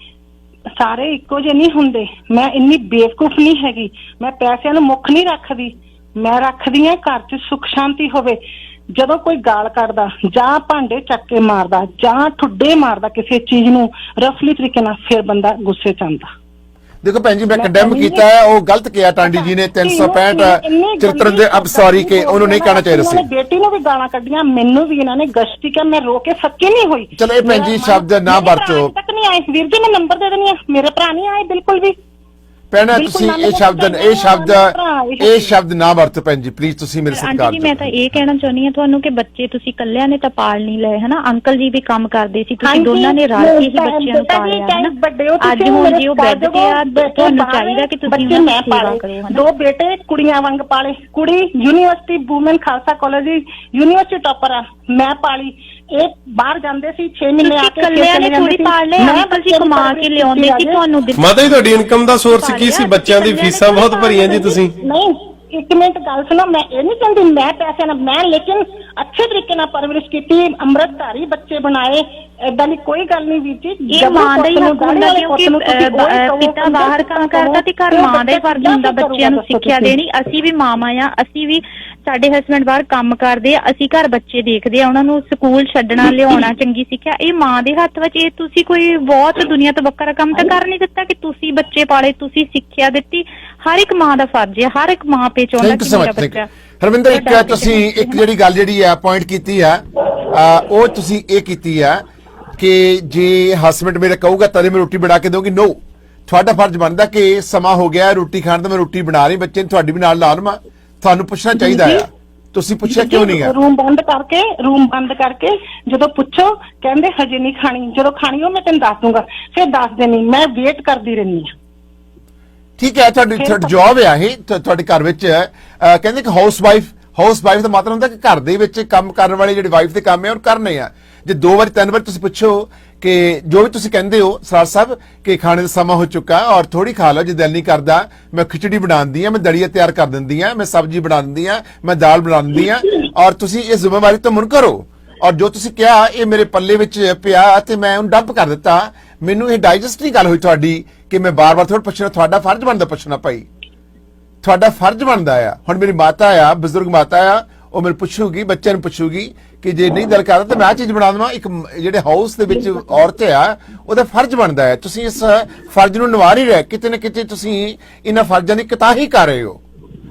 ਸਾਰੇ ਇੱਕੋ ਜਿਹੇ ਨਹੀਂ ਹੁੰਦੇ। ਮੈਂ ਇੰਨੀ ਬੇਵਕੂਫ ਨਹੀਂ ਹੈਗੀ, ਮੈਂ ਪੈਸਿਆਂ ਨੂੰ ਮੁੱਖ ਨਹੀਂ ਰੱਖਦੀ, ਮੈਂ ਰੱਖਦੀ ਆ ਘਰ 'ਚ ਸੁੱਖ ਸ਼ਾਂਤੀ ਹੋਵੇ। ਜਦੋਂ ਕੋਈ ਗਾਲ ਕੱਢਦਾ ਜਾਂ ਭਾਂਡੇ ਚੱਕ ਕੇ ਮਾਰਦਾ ਜਾਂ ਠੁੱਡੇ ਮਾਰਦਾ ਕਿਸੇ ਚੀਜ਼ ਨੂੰ ਰਫਲੀ ਤਰੀਕੇ ਨਾਲ, ਫਿਰ ਬੰਦਾ ਗੁੱਸੇ 'ਚ ਆਉਂਦਾ। ਦੇਖੋ ਭੈਣ ਜੀ, ਮੈਂ ਕੰਡੈਮ ਕੀਤਾ ਹੈ, ਉਹ ਗਲਤ ਕਿਹਾ ਟਾਂਡੀ ਜੀ ਨੇ 365 ਚਰਿੱਤਰ ਦੇ। ਅਬ ਸੌਰੀ ਕਿ ਉਹਨੂੰ ਨਹੀਂ ਕਹਿਣਾ ਚਾਹੀਦਾ ਸੀ। ਬੇਟੀ ਨੂੰ ਵੀ ਗਾਲਾਂ ਕੱਢੀਆਂ, ਮੈਨੂੰ ਵੀ ਇਹਨਾਂ ਨੇ ਗਸ਼ਤੀ ਕਿਹਾ, ਮੈਂ ਰੋ ਕੇ ਸੱਚੀ ਨਹੀਂ ਹੋਈ। ਚਲੋ ਇਹ ਭੈਣ ਜੀ ਸ਼ਬਦ ਨਾ ਵਰਤੋ। ਤੱਕ ਨਹੀਂ ਆਏ ਵੀਰ ਜੀ, ਮੈਂ ਨੰਬਰ ਦੇ ਦੇਣੀ ਆ, ਮੇਰੇ ਭਰਾ ਨਹੀਂ ਆਏ ਬਿਲਕੁਲ ਵੀ। ਭੈਣਾ ਤੁਸੀਂ ਇਹ ਸ਼ਬਦ ਨਾ ਵਰਤੋ ਭੈਣ ਜੀ ਪਲੀਜ਼, ਤੁਸੀਂ ਮੇਰੇ ਸਤਿਕਾਰ। ਆਂਟੀ ਜੀ ਮੈਂ ਤਾਂ ਇਹ ਕਹਿਣਾ ਚਾਹੁੰਦੀ ਹਾਂ ਤੁਹਾਨੂੰ ਕਿ ਬੱਚੇ ਤੁਸੀਂ ਇਕੱਲਿਆਂ ਨੇ ਤਾਂ ਪਾਲ ਨਹੀਂ ਲਏ ਹਨਾ, ਅੰਕਲ ਜੀ ਵੀ ਕੰਮ ਕਰਦੇ ਸੀ, ਤੁਸੀਂ ਦੋਨਾਂ ਨੇ ਰਲ ਕੇ ਹੀ ਬੱਚਿਆਂ ਨੂੰ ਪਾਲਿਆ ਹਨਾ। ਅੱਜ ਹੁਣ ਜੀ ਉਹ ਬੈੱਡ ਤੇ ਆ, ਤੁਹਾਨੂੰ ਚਾਹੀਦਾ ਕਿ ਤੁਸੀਂ ਉਹਨਾਂ ਦੀ ਸੇਵਾ ਕਰੋ ਹਨਾ। 2 ਬੇਟੇ ਕੁੜੀਆਂ ਵਾਂਗ ਪਾਲੇ, ਕੁੜੀ university woman Khalsa college university topper ਆ, ਮੈਂ ਪਾਲੀ। ਇਹ ਬਾਹਰ ਜਾਂਦੇ ਸੀ 6 ਮਹੀਨੇ ਆ ਕੇ ਇਕੱਲਿਆਂ ਨੇ ਥੋੜੀ ਪਾਲ ਲਏ, ਅੰਕਲ ਜੀ ਕਮਾ ਕੇ ਲਿਆਉਂਦੇ ਸੀ ਤੁਹਾਨੂੰ। ਮਾਤਾ ਜੀ ਤੁਹਾਡੀ ਇਨਕਮ ਦਾ ਸੋਰਸ ਕੀ ਸੀ? ਬੱਚਿਆਂ ਦੀ ਫੀਸਾਂ ਬਹੁਤ ਭਰੀਆਂ ਜੀ ਤੁਸੀਂ। ਨਹੀਂ ਇੱਕ ਮਿੰਟ ਗੱਲ ਸੁਣੋ, ਮੈਂ ਇਹ ਨਹੀਂ ਕਹਿੰਦੀ ਮੈਂ ਪੈਸੇ ਨਾਲ, ਮੈਂ ਲੇਕਿਨ ਅੱਛੇ ਤਰੀਕੇ ਨਾਲ ਪਰਵਰਿਸ਼ ਕੀਤੀ, ਅੰਮ੍ਰਿਤਧਾਰੀ ਬੱਚੇ ਬਣਾਏ, ਏਦਾਂ ਦੀ ਕੋਈ ਗੱਲ ਨਹੀਂ ਵੀਰ ਜੀ। ਇਹ ਮਾਂ ਦਾ ਹੀ ਹੱਕ ਹੁੰਦਾ, ਕਿਉਂਕਿ ਪਿਤਾ ਬਾਹਰ ਕੰਮ ਕਰਦਾ ਤੇ ਘਰ ਮਾਂ ਦਾ ਹੀ ਫਰਜ਼ ਹੁੰਦਾ ਬੱਚਿਆਂ ਨੂੰ ਸਿੱਖਿਆ ਦੇਣੀ। ਅਸੀਂ ਵੀ ਮਾਵਾਂ ਆ, ਅਸੀਂ ਵੀ, ਸਾਡੇ ਹਸਬੈਂਡ ਬਾਹਰ ਕੰਮ ਕਰਦੇ ਆ, ਅਸੀਂ ਘਰ ਬੱਚੇ ਦੇਖਦੇ ਆ, ਉਹਨਾਂ ਨੂੰ ਸਕੂਲ ਛੱਡਣਾ ਲਿਆਉਣਾ, ਚੰਗੀ ਸਿੱਖਿਆ, ਇਹ ਮਾਂ ਦੇ ਹੱਥ ਵਿੱਚ। ਇਹ ਤੁਸੀਂ ਕੋਈ ਬਹੁਤ ਦੁਨੀਆ ਤੋਂ ਵੱਖਰਾ ਕੰਮ ਤਾਂ ਕਰ ਨਹੀਂ ਦਿੱਤਾ ਕਿ ਤੁਸੀਂ ਬੱਚੇ ਪਾਲੇ, ਤੁਸੀਂ ਸਿੱਖਿਆ ਦਿੱਤੀ। ਹਰ ਇੱਕ ਮਾਂ ਦਾ ਫਰਜ਼ ਹੈ, ਹਰ ਇੱਕ ਮਾਂ ਪਿਓ ਚਾਹੁੰਦਾ ਕਿ ਮੇਰਾ ਬੱਚਾ। ਹਰਵਿੰਦਰ ਇੱਕ ਤੁਸੀਂ ਇੱਕ ਜਿਹੜੀ ਗੱਲ ਜਿਹੜੀ ਆ ਪੁਆਇੰਟ ਕੀਤੀ ਆ, ਉਹ ਤੁਸੀਂ ਇਹ ਕੀਤੀ ਆ ਕਿ ਜੇ ਹਸਬੈਂਡ ਮੇਰਾ ਕਹੂਗਾ ਤਦੇ ਮੈਂ ਰੋਟੀ ਬਣਾ ਕੇ ਦਊਂਗੀ, ਨੋ, ਤੁਹਾਡਾ ਫਰਜ਼ ਬਣਦਾ ਕਿ ਸਮਾਂ ਹੋ ਗਿਆ ਰੋਟੀ ਖਾਣ ਦਾ, ਮੈਂ ਰੋਟੀ ਬਣਾ ਰਹੀ, ਬੱਚੇ ਨੂੰ ਤੁਹਾਡੀ ਵੀ ਨਾਲ ਲਾ ਲਵਾਂ, ਤੁਹਾਨੂੰ ਪੁੱਛਣਾ ਚਾਹੀਦਾ ਆ। ਤੁਸੀਂ ਪੁੱਛਿਆ ਕਿਉਂ ਨਹੀਂ ਹੈ? ਰੂਮ ਬੰਦ ਕਰਕੇ ਜਦੋਂ ਪੁੱਛੋ ਕਹਿੰਦੇ ਹਜੇ ਨਹੀਂ ਖਾਣੀ, ਜਦੋਂ ਖਾਣੀ ਉਹ ਮੈਂ ਤੈਨੂੰ ਦੱਸ ਦੂੰਗਾ, ਫਿਰ ਦੱਸ ਦੇਣੀ, ਮੈਂ ਵੇਟ ਕਰਦੀ ਰਹਿੰਦੀ ਆ। ਠੀਕ ਹੈ, ਤੁਹਾਡੀ ਜੌਬ ਆ ਇਹ, ਤੁਹਾਡੇ ਘਰ ਵਿੱਚ ਕਹਿੰਦੇ ਕਿ ਹਾਊਸ ਵਾਈਫ ਦਾ ਮਤਲਬ ਹੁੰਦਾ ਕਿ ਘਰ ਦੇ ਵਿੱਚ ਕੰਮ ਕਰਨ ਵਾਲੀ ਜਿਹੜੀ ਵਾਈਫ ਦੇ ਕੰਮ ਹੈ ਉਹ ਕਰਨੇ ਆ। ਜੇ 2 ਵਾਰ 3 ਵਾਰ ਤੁਸੀਂ ਪੁੱਛੋ ਕਿ ਜੋ ਵੀ ਤੁਸੀਂ ਕਹਿੰਦੇ ਹੋ ਸਰਾਰ ਸਾਹਿਬ ਕਿ ਖਾਣੇ ਦਾ ਸਮਾਂ ਹੋ ਚੁੱਕਾ ਔਰ ਥੋੜੀ ਖਾ ਲਓ, ਜੇ ਦਿਲ ਨਹੀਂ ਕਰਦਾ ਮੈਂ ਖਿਚੜੀ ਬਣਾ ਦਿੰਦੀ ਆ, ਮੈਂ ਦਲੀਆ ਤਿਆਰ ਕਰ ਦਿੰਦੀ ਆ, ਮੈਂ ਸਬਜ਼ੀ ਬਣਾ ਦਿੰਦੀ ਆ, ਮੈਂ ਦਾਲ ਬਣਾ ਦਿੰਦੀ ਆ, ਔਰ ਤੁਸੀਂ ਇਹ ਜ਼ਿੰਮੇਵਾਰੀ ਤੋਂ ਮੁਨਕਰ ਹੋ। ਔਰ ਜੋ ਤੁਸੀਂ ਕਿਹਾ ਇਹ ਮੇਰੇ ਪੱਲੇ ਵਿੱਚ ਪਿਆ ਤੇ ਮੈਂ ਉਹਨੂੰ ਡੰਪ ਕਰ ਦਿੱਤਾ, ਮੈਨੂੰ ਇਹ ਡਾਈਜੈਸਟ ਨਹੀਂ ਗੱਲ ਹੋਈ ਤੁਹਾਡੀ ਕਿ ਮੈਂ ਬਾਰ-ਬਾਰ ਥੋੜਾ ਪੁੱਛਣਾ। ਤੁਹਾਡਾ ਫਰਜ਼ ਬਣਦਾ ਪੁੱਛਣਾ ਭਾਈ, ਤੁਹਾਡਾ ਫਰਜ਼ ਬਣਦਾ ਆ। ਹੁਣ ਮੇਰੀ ਮਾਤਾ ਆ, ਬਜ਼ੁਰਗ ਮਾਤਾ ਆ, ਉਹ ਮੈਨੂੰ ਪੁੱਛੂਗੀ, ਬੱਚਿਆਂ ਨੂੰ ਪੁੱਛੂਗੀ ਕਿ ਜੇ ਨਹੀਂ ਦਿਲ ਕਰਦਾ ਤਾਂ ਮੈਂ ਆ ਚੀਜ਼ ਬਣਾ ਦੇਵਾਂ। ਇੱਕ ਜਿਹੜੇ ਹਾਊਸ ਦੇ ਵਿੱਚ ਔਰਤ ਆ ਉਹਦਾ ਫਰਜ਼ ਬਣਦਾ ਹੈ, ਤੁਸੀਂ ਇਸ ਫਰਜ਼ ਨੂੰ ਨਿਭਾ ਨਹੀਂ ਰਹੇ, ਕਿਤੇ ਨਾ ਕਿਤੇ ਤੁਸੀਂ ਇਹਨਾਂ ਫਰਜ਼ਾਂ ਦੀ ਕੁਤਾਹੀ ਕਰ ਰਹੇ ਹੋ।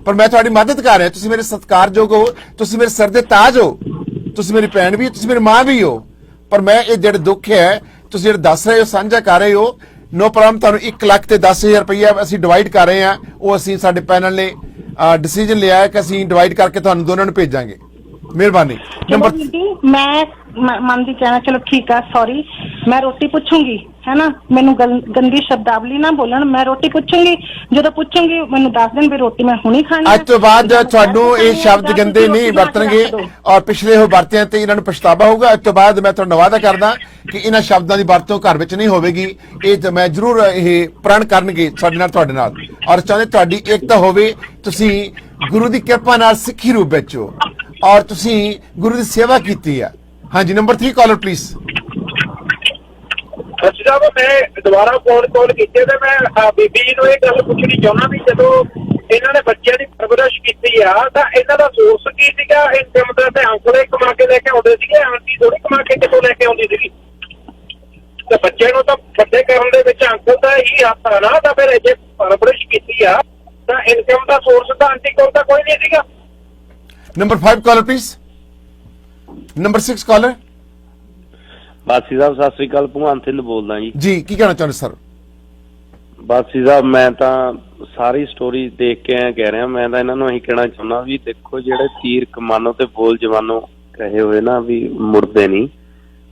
ਪਰ ਮੈਂ ਤੁਹਾਡੀ ਮਦਦ ਕਰ ਰਿਹਾ, ਤੁਸੀਂ ਮੇਰੇ ਸਤਿਕਾਰਯੋਗ ਹੋ, ਤੁਸੀਂ ਮੇਰੇ ਸਿਰ ਦੇ ਤਾਜ ਹੋ, ਤੁਸੀਂ ਮੇਰੀ ਭੈਣ ਵੀ, ਤੁਸੀਂ ਮੇਰੀ ਮਾਂ ਵੀ ਹੋ। ਪਰ ਮੈਂ ਇਹ ਜਿਹੜੇ ਦੁੱਖ ਹੈ ਤੁਸੀਂ ਜਿਹੜੇ ਦੱਸ ਰਹੇ ਹੋ, ਸਾਂਝਾ ਕਰ ਰਹੇ ਹੋ, ਨੋ ਪ੍ਰੋਬਲਮ। ਤੁਹਾਨੂੰ 1 ਲੱਖ ਤੇ 10,000 ਰੁਪਇਆ ਅਸੀਂ ਡਿਵਾਈਡ ਕਰ ਰਹੇ ਹਾਂ, ਉਹ ਅਸੀਂ ਸਾਡੇ ਪੈਨਲ ਨੇ ਡਿਸੀਜਨ ਲਿਆ ਹੈ ਕਿ ਅਸੀਂ ਡਿਵਾਈਡ ਕਰਕੇ ਤੁਹਾਨੂੰ ਦੋਨਾਂ ਨੂੰ ਭੇਜਾਂਗੇ। ਮਿਹਰਬਾਨੀ। ਨੰਬਰ ਮੈਂ ਮੰਨਦੀ ਕਹਿਣਾ, ਚਲੋ ਠੀਕ ਆ, ਸੌਰੀ, ਮੈਂ ਰੋਟੀ ਪੁੱਛੂੰਗੀ ਹੈ ਨਾ, ਮੈਨੂੰ ਗੰਦੀ ਸ਼ਬਦਾਵਲੀ ਨਾ ਬੋਲਣ, ਮੈਂ ਰੋਟੀ ਪੁੱਛੂੰਗੀ, ਜਦੋਂ ਪੁੱਛੂੰਗੀ ਮੈਨੂੰ ਦੱਸ ਦੇਣ ਵੀ ਰੋਟੀ ਮੈਂ ਹੁਣੀ ਖਾਣੀ। ਅੱਜ ਤੋਂ ਬਾਅਦ ਤੁਹਾਨੂੰ ਇਹ ਸ਼ਬਦ ਗੰਦੇ ਨਹੀਂ ਵਰਤਣਗੇ ਔਰ ਪਿਛਲੇ ਹੋ ਵਰਤਿਆਂ ਤੇ ਇਹਨਾਂ ਨੂੰ ਪਛਤਾਵਾ ਹੋਊਗਾ। ਅੱਜ ਤੋਂ ਬਾਅਦ ਮੈਂ ਤੁਹਾਨੂੰ ਵਾਅਦਾ ਕਰਦਾ ਕਿ ਇਹਨਾਂ ਸ਼ਬਦਾਂ ਦੀ ਵਰਤੋਂ ਘਰ ਵਿੱਚ ਨਹੀਂ ਹੋਵੇਗੀ। ਇਹ ਮੈਂ ਜ਼ਰੂਰ ਇਹ ਪ੍ਰਣ ਕਰਨਗੇ ਸਾਡੇ ਨਾਲ, ਤੁਹਾਡੇ ਨਾਲ, ਔਰ ਚਾਹੁੰਦੇ ਤੁਹਾਡੀ ਏਕਤਾ ਹੋਵੇ। ਤੁਸੀਂ ਗੁਰੂ ਦੀ ਕਿਰਪਾ ਨਾਲ ਸਿੱਖੀ ਰੂਪ ਵਿੱਚ ਹੋ ਔਰ ਤੁਸੀਂ ਗੁਰੂ ਦੀ ਸੇਵਾ ਕੀਤੀ ਆ। ਹਾਂਜੀ, ਨੰਬਰ 3 ਕਾਲਰ ਪਲੀਜ਼। ਸੱਚ ਸਾਹਿਬ, ਮੈਂ ਦੁਬਾਰਾ ਕਾਲ ਕੀਤੀ ਤੇ ਮੈਂ ਬੀਬੀ ਜੀ ਨੂੰ ਇਹ ਗੱਲ ਪੁੱਛਣੀ ਚਾਹੁੰਦਾ ਵੀ ਜਦੋਂ ਇਹਨਾਂ ਨੇ ਬੱਚਿਆਂ ਦੀ ਪਰਵਰਿਸ਼ ਕੀਤੀ ਆ ਤਾਂ ਇਹਨਾਂ ਦਾ ਸੋਰਸ ਕੀ ਸੀਗਾ ਇਨਕਮ ਦਾ? ਤੇ ਅੰਕਲ ਕਮਾ ਕੇ ਲੈ ਕੇ ਆਉਂਦੇ ਸੀਗੇ, ਆਂਟੀ ਥੋੜੀ ਕਮਾ ਕੇ ਕਿਤੋਂ ਲੈ ਕੇ ਆਉਂਦੀ ਸੀਗੀ? ਤੇ ਬੱਚਿਆਂ ਨੂੰ ਤਾਂ ਵੱਡੇ ਕਰਨ ਦੇ ਵਿੱਚ ਅੰਕਲ ਦਾ ਹੀ ਹੱਥ ਆ ਨਾ, ਤਾਂ ਫਿਰ ਜੇ ਪਰਵਰਿਸ਼ ਕੀਤੀ ਆ ਤਾਂ ਇਨਕਮ ਦਾ ਸੋਰਸ ਤਾਂ ਆਂਟੀ ਕੋਲ ਤਾਂ ਕੋਈ ਨਹੀਂ ਸੀਗਾ। Number 5 caller please. Number 6 caller. Basi Sahib Sat Sri ਅਕਾਲ, ਭਗਵਾਨ ਸਿੰਘ ਬੋਲਦਾ ਜੀ, ਕੀ ਕਹਿਣਾ ਚਾਹੁੰਦੇ ਸਰ? ਬਾਸੀ ਸਾਹਿਬ ਮੈਂ ਤਾਂ ਸਾਰੀ ਸਟੋਰੀ ਦੇਖ ਕੇ ਕਹਿ ਰਿਹਾ, ਮੈਂ ਤਾਂ ਇਹਨਾਂ ਨੂੰ ਇਹੀ ਕਹਿਣਾ ਚਾਹੁੰਦਾ ਵੀ ਦੇਖੋ ਜਿਹੜੇ ਤੀਰ ਕਮਾਨੋ ਤੇ ਬੋਲ ਜਵਾਨੋ ਕਹੇ ਹੋਏ ਨਾ ਵੀ ਮੁੜਦੇ ਨਹੀਂ,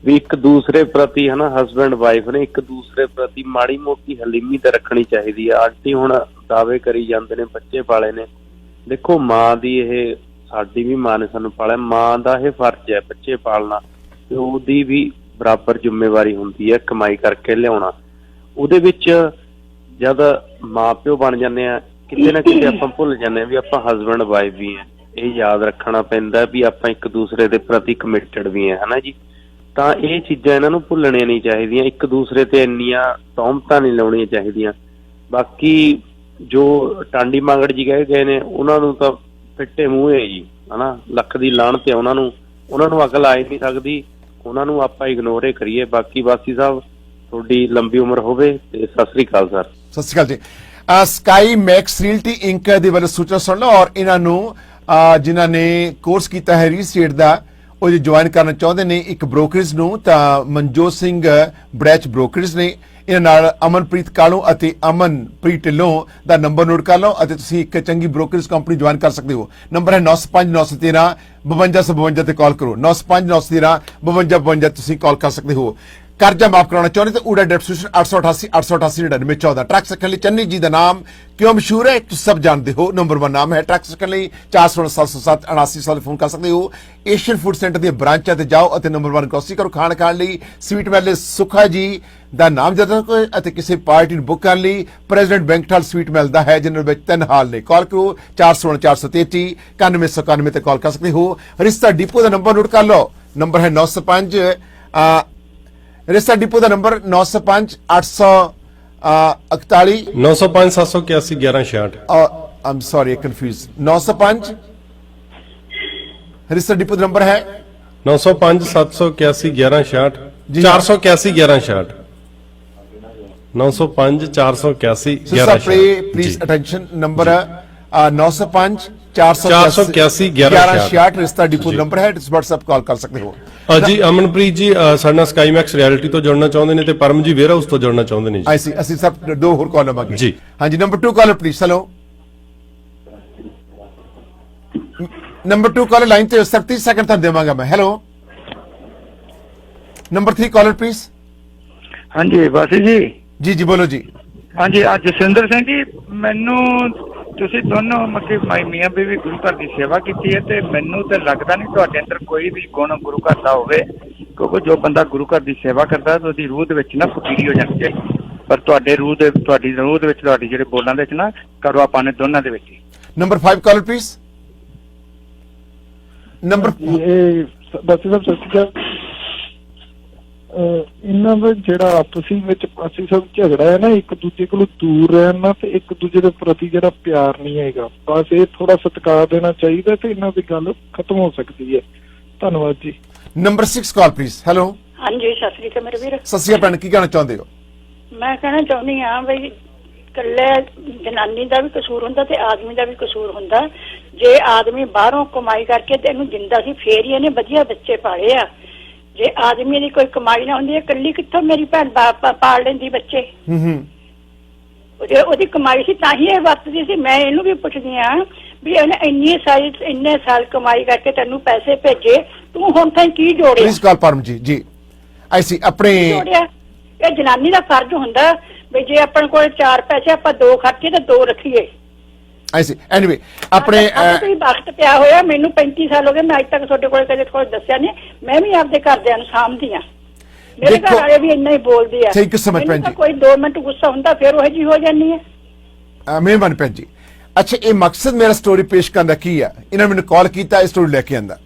ਵੀ ਇੱਕ ਦੂਸਰੇ ਪ੍ਰਤੀ ਹਨਾ ਹਸਬੈਂਡ ਵਾਈਫ ਨੇ ਇੱਕ ਦੂਸਰੇ ਪ੍ਰਤੀ ਮਾੜੀ ਮੋਟੀ ਹਲੀਮੀ ਤਾਂ ਰੱਖਣੀ ਚਾਹੀਦੀ ਹੈ। ਆਂਟੀ ਹੁਣ ਦਾਅਵੇ ਕਰੀ ਜਾਂਦੇ ਨੇ ਬੱਚੇ ਪਾਲੇ ਨੇ, ਦੇਖੋ ਮਾਂ ਦੀ ਇਹ ਸਾਡੀ ਵੀ ਮਾਂ ਨੇ ਸਾਨੂੰ ਪਾਲਿਆ, ਮਾਂ ਦਾ ਇਹ ਫਰਜ਼ ਹੈ ਬੱਚੇ ਪਾਲਣਾ, ਤੇ ਉਹਦੀ ਵੀ ਬਰਾਬਰ ਜ਼ਿੰਮੇਵਾਰੀ ਹੁੰਦੀ ਹੈ ਕਮਾਈ ਕਰਕੇ ਲਿਆਉਣਾ। ਉਹਦੇ ਵਿੱਚ ਜਦ ਮਾਂ ਪਿਓ ਬਣ ਜਾਂਦੇ ਆ ਕਿਤੇ ਨਾ ਕਿਤੇ ਆਪਾਂ ਭੁੱਲ ਜਾਂਦੇ ਆ ਵੀ ਆਪਾਂ ਹਸਬੈਂਡ ਵਾਈਫ ਵੀ ਆ। ਇਹ ਯਾਦ ਰੱਖਣਾ ਪੈਂਦਾ ਵੀ ਆਪਾਂ ਇੱਕ ਦੂਸਰੇ ਦੇ ਪ੍ਰਤੀ ਕਮਿਟਡ ਵੀ ਆ, ਹਨਾ ਜੀ। ਤਾਂ ਇਹ ਚੀਜ਼ਾਂ ਇਹਨਾਂ ਨੂੰ ਭੁੱਲਣੀਆਂ ਨਹੀਂ ਚਾਹੀਦੀਆਂ, ਇੱਕ ਦੂਸਰੇ ਤੇ ਇੰਨੀਆਂ ਤੌਹਮਤਾਂ ਨਹੀਂ ਲਾਉਣੀਆਂ ਚਾਹੀਦੀਆਂ। ਬਾਕੀ ਜੋ ਟਾਂਡੀ ਮਾਂਗੜ ਜੀ ਕਹਿ ਗਏ ਨੇ ਉਹਨਾਂ ਨੂੰ ਤਾਂ ਫਿੱਟੇ ਮੂੰਹ ਹੈ ਜੀ, ਹਨਾ, ਲੱਖ ਦੀ ਲਾਹਨਤ ਹੈ ਉਹਨਾਂ ਨੂੰ ਅਕਲ ਆ ਹੀ ਨਹੀਂ ਸਕਦੀ, ਉਹਨਾਂ ਨੂੰ ਆਪਾਂ ਇਗਨੋਰ ਹੀ ਕਰੀਏ। ਬਾਕੀ ਵਾਸੀ ਸਾਹਿਬ ਤੁਹਾਡੀ ਲੰਬੀ ਉਮਰ ਹੋਵੇ ਤੇ ਸਤਿ ਸ੍ਰੀ ਅਕਾਲ ਸਰ। ਸਤਿ ਸ਼੍ਰੀ ਅਕਾਲ ਜੀ। ਸਕਾਈ ਮੈਕਸ ਰੀਅਲਟੀ ਇੰਕ ਦੇ ਵੱਲੋਂ ਸੂਚਨਾ ਸੁਣ ਲਓ, ਔਰ ਇਹਨਾਂ ਨੂੰ ਜਿਨ੍ਹਾਂ ਨੇ ਕੋਰਸ ਕੀਤਾ ਹੈ ਰੀਅਲ estate ਦਾ, ਉਹ ਜੇ ਜੁਆਇਨ ਕਰਨਾ ਚਾਹੁੰਦੇ ਨੇ ਇੱਕ ਬ੍ਰੋਕਰੇਜ ਨੂੰ, ਤਾਂ ਮਨਜੋਤ ਸਿੰਘ ਬ੍ਰੈਚ ਬ੍ਰੋਕਰੇਜ ਨੇ। ਇਹਨਾਂ ਨਾਲ ਅਮਨਪ੍ਰੀਤ ਕਾਲੂ ਅਤੇ ਅਮਨਪ੍ਰੀਤ ਢਿੱਲੋਂ ਦਾ ਨੰਬਰ ਨੋਟ ਕਰ ਲਓ ਅਤੇ ਤੁਸੀਂ ਇੱਕ ਚੰਗੀ ਬ੍ਰੋਕਰੇਜ ਕੰਪਨੀ ਜੁਆਇਨ ਕਰ ਸਕਦੇ ਹੋ। ਨੰਬਰ ਹੈ 959113 5252 ਤੇ ਕਾਲ ਕਰੋ। 959113 5252 ਤੁਸੀਂ ਕਾਲ ਕਰ ਸਕਦੇ ਹੋ। ਕਰਜ਼ਾ ਮਾਫ ਕਰਾਉਣਾ ਚਾਹੁੰਦੇ ਤਾਂ ਊੜਾ ਡਿਸਟ੍ਰੀਬਿਊਸ਼ਨ 888 888 9914। ਟਰੱਕ ਸਿੱਖਣ ਲਈ ਚੰਨੀ ਜੀ ਦਾ ਨਾਮ ਕਿਉਂ ਮਸ਼ਹੂਰ ਹੈ ਤੁਸੀਂ ਸਭ ਜਾਣਦੇ ਹੋ। ਨੰਬਰ 1 ਨਾਮ ਹੈ ਟਰੱਕ ਸਿੱਖਣ ਲਈ 46707 79 ਫੋਨ ਕਰ ਸਕਦੇ ਹੋ। ਏਸ਼ੀਅਨ ਫੂਡ ਸੈਂਟਰ ਦੀਆਂ ਬ੍ਰਾਂਚਾਂ ਤੇ ਜਾਓ ਅਤੇ ਨੰਬਰ 1 ਗ੍ਰੋਸਰੀ ਕਰੋ। ਖਾਣ ਲਈ ਸਵੀਟ ਵੈਲੇ ਸੁਖਾ ਜੀ ਦਾ ਨਾਮ ਜਦੋਂ ਕੋਈ ਅਤੇ ਕਿਸੇ ਪਾਰਟੀ ਨੂੰ ਬੁੱਕ ਕਰਨ ਲਈ ਪ੍ਰੈਜ਼ੀਡੈਂਟ ਬੈਂਕਟ ਹਾਲ ਸਵੀਟ ਮਿਲਦਾ ਹੈ, ਜਿਨ੍ਹਾਂ ਵਿੱਚ 3 ਹਾਲ ਨੇ। ਕਾਲ ਕਰੋ 416 433 9191 ਤੇ ਕਾਲ ਕਰ ਸਕਦੇ ਹੋ। ਰਿਸ਼ਤਾ ਡਿਪੋ ਦਾ ਨੰਬਰ ਨੋਟ ਕਰ ਲਓ, ਨੰਬਰ ਹੈ 905 ਰਿਸ਼ਤਾ depot the number 905 841 905 781 1166। I'm sorry, confused. 905 ਰਿਸ਼ਤਾ ਡਿਪੋ ਦਾ ਨੰਬਰ ਹੈ 905 781 1166 481 1166 905 481 1166। Please attention, number 905 481 1166 ਰਿਸ਼ਤਾ ਡਿਪੋ ਨੰਬਰ ਹੈ। ਤੁਸੀਂ WhatsApp ਕਾਲ ਕਰ ਸਕਦੇ ਹੋ। ਜੀ ਅਮਨਪ੍ਰੀਤ ਜੀ ਸਾਡੇ ਨਾਲ ਸਕਾਈ ਮੈਕਸ ਰਿਐਲਿਟੀ ਤੋਂ ਜੁੜਨਾ ਚਾਹੁੰਦੇ ਨੇ ਤੇ ਪਰਮ ਜੀ ਵੇਅਰ ਹਾਊਸ ਤੋਂ ਜੁੜਨਾ ਚਾਹੁੰਦੇ ਨੇ ਜੀ। ਅਸੀਂ ਸਭ ਦੋ ਹੋਰ ਕਾਲ ਲਵਾਂਗੇ ਜੀ। ਹਾਂਜੀ, number 2 caller please. Hello, number 2 caller line ਤੇ 30 ਸੈਕਿੰਡ ਤੱਕ ਦੇਵਾਂਗਾ ਮੈਂ। Hello, number 3 caller please. ਹਾਂਜੀ ਵਾਸੀ ਜੀ। ਜੀ ਜੀ ਬੋਲੋ ਜੀ। ਹਾਂਜੀ, ਅੱਜ ਜਸਵਿੰਦਰ ਸਿੰਘ ਜੀ, ਮੈਨੂੰ ਤੁਸੀਂ ਦੋਨੋਂ ਮਤਲਬ ਮੀਆਂ ਬੀਵੀ ਗੁਰੂ ਘਰ ਦੀ ਸੇਵਾ ਕੀਤੀ ਹੈ ਤੇ ਮੈਨੂੰ ਤੇ ਲੱਗਦਾ ਨਹੀਂ ਤੁਹਾਡੇ ਅੰਦਰ ਕੋਈ ਵੀ ਗੁਣ ਗੁਰੂ ਘਰ ਦਾ ਹੋਵੇ, ਕਿਉਂਕਿ ਜੋ ਬੰਦਾ ਗੁਰੂ ਘਰ ਦੀ ਸੇਵਾ ਕਰਦਾ ਤਾਂ ਉਹਦੀ ਰੂਹ ਦੇ ਵਿੱਚ ਨਾ ਫਕੀਰੀ ਹੋ ਜਾਂਦੀ ਹੈ, ਪਰ ਤੁਹਾਡੀ ਰੂਹ ਦੇ ਵਿੱਚ ਤੁਹਾਡੀ ਜਿਹੜੇ ਬੋਲਾਂ ਦੇ ਵਿੱਚ ਨਾ ਕਰਵਾ ਪਾਣੇ ਦੋਨਾਂ ਦੇ ਵਿੱਚ। Number 5 caller please. ਨੰਬਰ ਬਾਕੀ ਸਭ ਸਤਿ ਸ਼੍ਰੀ ਅਕਾਲ। ਇਹਨਾਂ ਦਾ ਜਿਹੜਾ ਆਪਸੀ ਵਿੱਚ ਅਸੀਂ ਸਭ ਝਗੜਾ ਹੈ ਨਾ, ਇੱਕ ਦੂਜੇ ਕੋਲੋਂ ਦੂਰ ਰਹਿਣਾ ਤੇ ਇੱਕ ਦੂਜੇ ਦੇ ਪ੍ਰਤੀ ਜਿਹੜਾ ਪਿਆਰ ਨਹੀਂ ਹੈਗਾ, ਬਸ ਇਹ ਥੋੜਾ ਸਤਿਕਾਰ ਦੇਣਾ ਚਾਹੀਦਾ ਤੇ ਇਹਨਾਂ ਦੀ ਗੱਲ ਖਤਮ ਹੋ ਸਕਦੀ ਹੈ। ਧੰਨਵਾਦ ਜੀ। Number 6 call please. ਹੈਲੋ, ਹਾਂਜੀ ਸਤਿ ਸ੍ਰੀ ਅਕਾਲ ਮੇਰੇ ਵੀਰ। ਸਤਿ ਸ਼੍ਰੀ ਅਕਾਲ, ਕੀ ਕਹਿਣਾ ਚਾਹੁੰਦੇ ਹੋ? ਮੈਂ ਕਹਿਣਾ ਚਾਹੁੰਦੀ ਹਾਂ ਬਈ ਇਕੱਲੇ ਜਨਾਨੀ ਦਾ ਵੀ ਕਸੂਰ ਹੁੰਦਾ ਤੇ ਆਦਮੀ ਦਾ ਵੀ ਕਸੂਰ ਹੁੰਦਾ। ਜੇ ਆਦਮੀ ਬਾਹਰੋਂ ਕਮਾਈ ਕਰਕੇ ਤੇ ਇਹਨੂੰ ਦਿੰਦਾ ਸੀ ਫੇਰ ਹੀ ਇਹਨੇ ਵਧੀਆ ਬੱਚੇ ਪਾਲੇ ਆ। ਜੇ ਆਦਮੀ ਦੀ ਕੋਈ ਕਮਾਈ ਨਾ ਹੁੰਦੀ, ਇਕੱਲੀ ਕਿੱਥੋਂ ਮੇਰੀ ਭੈਣ ਪਾਲ ਲੈਂਦੀ ਬੱਚੇ। ਉਹਦੀ ਕਮਾਈ ਸੀ ਤਾਂ ਹੀ ਇਹ ਵਰਤਦੀ ਸੀ। ਮੈਂ ਇਹਨੂੰ ਵੀ ਪੁੱਛਦੀ ਆ ਵੀ ਇਹਨੇ ਇੰਨੇ ਸਾਲ ਕਮਾਈ ਕਰਕੇ ਤੈਨੂੰ ਪੈਸੇ ਭੇਜੇ, ਤੂੰ ਹੁਣ ਤਾਈਂ ਕੀ ਜੋੜਿਆ? ਪਲੀਜ਼ ਕਾਲ ਪਰਮ ਜੀ। ਜੀ ਐਸੀ ਆਪਣੇ ਇਹ ਜਨਾਨੀ ਦਾ ਫਰਜ਼ ਹੁੰਦਾ ਵੀ ਜੇ ਆਪਣੇ ਕੋਲ 4 ਪੈਸੇ ਆਪਾਂ 2 ਖਰਚੇ ਤੇ 2 ਰੱਖੀਏ। ਐਸੀ ਐਨੀਵੇ ਆਪਣੇ ਤੁਸੀਂ ਵਕਤ ਪਿਆ ਹੋਇਆ, ਮੈਨੂੰ 35 ਸਾਲ ਹੋ ਗਏ, ਮੈਂ ਅੱਜ ਤੱਕ ਤੁਹਾਡੇ ਕੋਲ ਕਦੇ ਕੋਈ ਦੱਸਿਆ ਨਹੀਂ। ਮੈਂ ਵੀ ਆਪਦੇ ਘਰਦਿਆਂ ਨੂੰ ਸਾਂਭਦੀ ਆ, ਮੇਰੇ ਘਰ ਵਾਲੇ ਵੀ ਇੰਨਾ ਹੀ ਬੋਲਦੇ ਆ। ਥੈਂਕ ਯੂ ਸੋ ਮਚ ਭੈਣ ਜੀ। ਕੋਈ 2 ਮਿੰਟ ਗੁੱਸਾ ਹੁੰਦਾ ਫਿਰ ਉਹ ਜੀ ਹੋ ਜਾਂਦੀ ਹੈ। ਮਿਹਰਬਾਨੀ ਭੈਣ ਜੀ। ਅੱਛਾ, ਇਹ ਮਕਸਦ ਮੇਰਾ ਸਟੋਰੀ ਪੇਸ਼ ਕਰਨ ਦਾ ਕੀ ਆ? ਇਹਨਾਂ ਨੇ ਮੈਨੂੰ ਕਾਲ ਕੀਤਾ, ਇਹ ਸਟੋਰੀ ਲੈ ਕੇ ਆਂਦਾ।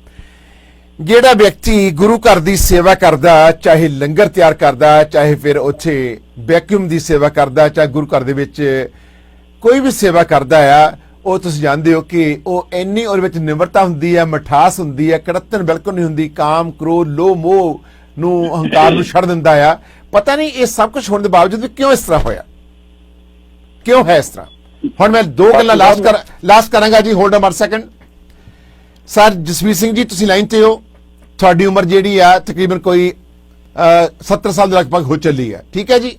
ਜਿਹੜਾ ਵਿਅਕਤੀ ਗੁਰੂ ਘਰ ਦੀ ਸੇਵਾ ਕਰਦਾ, ਚਾਹੇ ਲੰਗਰ ਤਿਆਰ ਕਰਦਾ, ਚਾਹੇ ਫਿਰ ਉੱਥੇ ਵੈਕਿਊਮ ਦੀ ਸੇਵਾ ਕਰਦਾ, ਚਾਹੇ ਗੁਰੂ ਘਰ ਦੇ ਵਿੱਚ ਕੋਈ ਵੀ ਸੇਵਾ ਕਰਦਾ ਆ, ਉਹ ਤੁਸੀਂ ਜਾਣਦੇ ਹੋ ਕਿ ਉਹ ਇੰਨੀ ਉਹਦੇ ਵਿੱਚ ਨਿਮਰਤਾ ਹੁੰਦੀ ਹੈ, ਮਿਠਾਸ ਹੁੰਦੀ ਹੈ, ਕੜੱਤਨ ਬਿਲਕੁਲ ਨਹੀਂ ਹੁੰਦੀ। ਕਾਮ, ਕ੍ਰੋਧ, ਲੋਭ, ਮੋਹ ਨੂੰ, ਹੰਕਾਰ ਨੂੰ ਛੱਡ ਦਿੰਦਾ ਆ। ਪਤਾ ਨਹੀਂ ਇਹ ਸਭ ਕੁਝ ਹੋਣ ਦੇ ਬਾਵਜੂਦ ਵੀ ਕਿਉਂ ਇਸ ਤਰ੍ਹਾਂ ਹੋਇਆ, ਕਿਉਂ ਹੈ ਇਸ ਤਰ੍ਹਾਂ? ਹੁਣ ਮੈਂ 2 ਗੱਲਾਂ ਲਾਸਟ ਕਰਾਂਗਾ ਜੀ। Hold a second. Sir Jasveer Singh ji, ਤੁਸੀਂ ਲਾਈਨ ਤੇ ਹੋ। ਤੁਹਾਡੀ ਉਮਰ ਜਿਹੜੀ ਆ ਤਕਰੀਬਨ ਕੋਈ 70 ਸਾਲ ਦੇ ਲਗਭਗ ਹੋ ਚੱਲੀ ਹੈ, ਠੀਕ ਹੈ ਜੀ?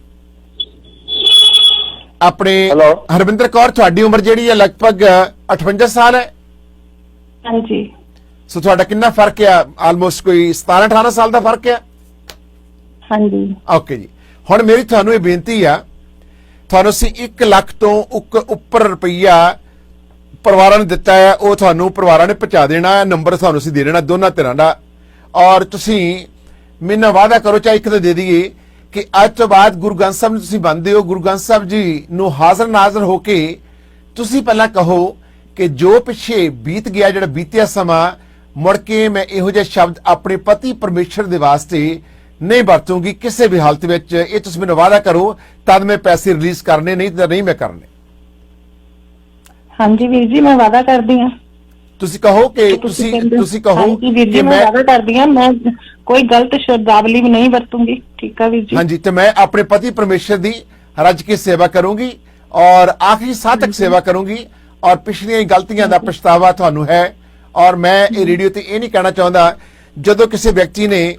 ਆਪਣੇ ਹਰਵਿੰਦਰ ਕੌਰ, ਤੁਹਾਡੀ ਉਮਰ ਜਿਹੜੀ ਹੈ ਲਗਭਗ 58 ਸਾਲ ਹੈ। ਹਾਂਜੀ। ਸੋ ਤੁਹਾਡਾ ਕਿੰਨਾ ਫਰਕ ਆ? ਆਲਮੋਸਟ ਕੋਈ 17-18 ਸਾਲ ਦਾ ਫਰਕ ਆ। ਹਾਂਜੀ। ਓਕੇ ਜੀ, ਹੁਣ ਮੇਰੀ ਤੁਹਾਨੂੰ ਇਹ ਬੇਨਤੀ ਆ, ਤੁਹਾਨੂੰ ਅਸੀਂ 1 ਲੱਖ ਤੋਂ ਉੱਪਰ ਰੁਪਈਆ ਪਰਿਵਾਰਾਂ ਨੇ ਦਿੱਤਾ ਹੈ, ਉਹ ਤੁਹਾਨੂੰ ਪਰਿਵਾਰਾਂ ਨੇ ਪਹੁੰਚਾ ਦੇਣਾ ਹੈ। ਨੰਬਰ ਤੁਹਾਨੂੰ ਅਸੀਂ ਦੇ ਦੇਣਾ ਦੋਨਾਂ ਧਿਰਾਂ ਦਾ, ਔਰ ਤੁਸੀਂ ਮੇਰੇ ਨਾਲ ਵਾਅਦਾ ਕਰੋ, ਚਾਹੇ ਇੱਕ ਤਾਂ ਦੇ ਦਈਏ, ਕਿ ਅੱਜ ਤੋਂ ਬਾਅਦ ਗੁਰੂ ਗ੍ਰੰਥ ਸਾਹਿਬ ਨੂੰ ਤੁਸੀਂ ਮੰਨਦੇ ਹੋ, ਗੁਰੂ ਗ੍ਰੰਥ ਸਾਹਿਬ ਜੀ ਨੂੰ ਹਾਜ਼ਰ ਨਾਜ਼ਰ ਹੋ ਕੇ ਤੁਸੀਂ ਪਹਿਲਾਂ ਕਹੋ ਕਿ ਜੋ ਪਿੱਛੇ ਬੀਤ ਗਿਆ, ਜਿਹੜਾ ਬੀਤਿਆ ਸਮਾਂ, ਮੁੜ ਕੇ ਮੈਂ ਇਹੋ ਜਿਹੇ ਸ਼ਬਦ ਆਪਣੇ ਪਤੀ ਪਰਮੇਸ਼ਰ ਦੇ ਵਾਸਤੇ ਨਹੀਂ ਵਰਤੂੰਗੀ ਕਿਸੇ ਵੀ ਹਾਲਤ ਵਿੱਚ। ਇਹ ਤੁਸੀਂ ਮੈਨੂੰ ਵਾਅਦਾ ਕਰੋ, ਤਦ ਮੈਂ ਪੈਸੇ ਰਿਲੀਜ਼ ਕਰਨੇ, ਨਹੀਂ ਤਾਂ ਨਹੀਂ ਮੈਂ ਕਰਨੇ। ਹਾਂਜੀ ਵੀਰ ਜੀ, ਮੈਂ ਵਾਅਦਾ ਕਰਦੀ ਹਾਂ। ਤੁਸੀਂ ਕਹੋ ਕਿ ਤੁਸੀਂ ਕਹੋ ਕਿ ਮੈਂ ਵਾਅਦਾ ਕਰਦੀ ਹਾਂ, ਮੈਂ ਕੋਈ ਗਲਤ ਸ਼ਬਦਾਵਲੀ ਵੀ ਨਹੀਂ ਵਰਤੂੰਗੀ। ਠੀਕ ਆ ਵੀਰ ਜੀ। ਹਾਂਜੀ, ਤੇ ਮੈਂ ਆਪਣੇ ਪਤੀ ਪਰਮੇਸ਼ਰ ਦੀ ਰੱਜ ਕੇ ਸੇਵਾ ਕਰੂੰਗੀ ਔਰ ਆਖਰੀ ਸਾਹ ਤੱਕ ਸੇਵਾ ਕਰੂੰਗੀ, ਔਰ ਪਿਛਲੀਆਂ ਗਲਤੀਆਂ ਦਾ ਪਛਤਾਵਾ ਤੁਹਾਨੂੰ ਹੈ। ਔਰ ਮੈਂ ਇਹ ਰੇਡੀਓ ਤੇ ਇਹ ਨਹੀਂ ਕਹਿਣਾ ਚਾਹੁੰਦਾ, ਜਦੋਂ ਕਿਸੇ ਵਿਅਕਤੀ ਨੇ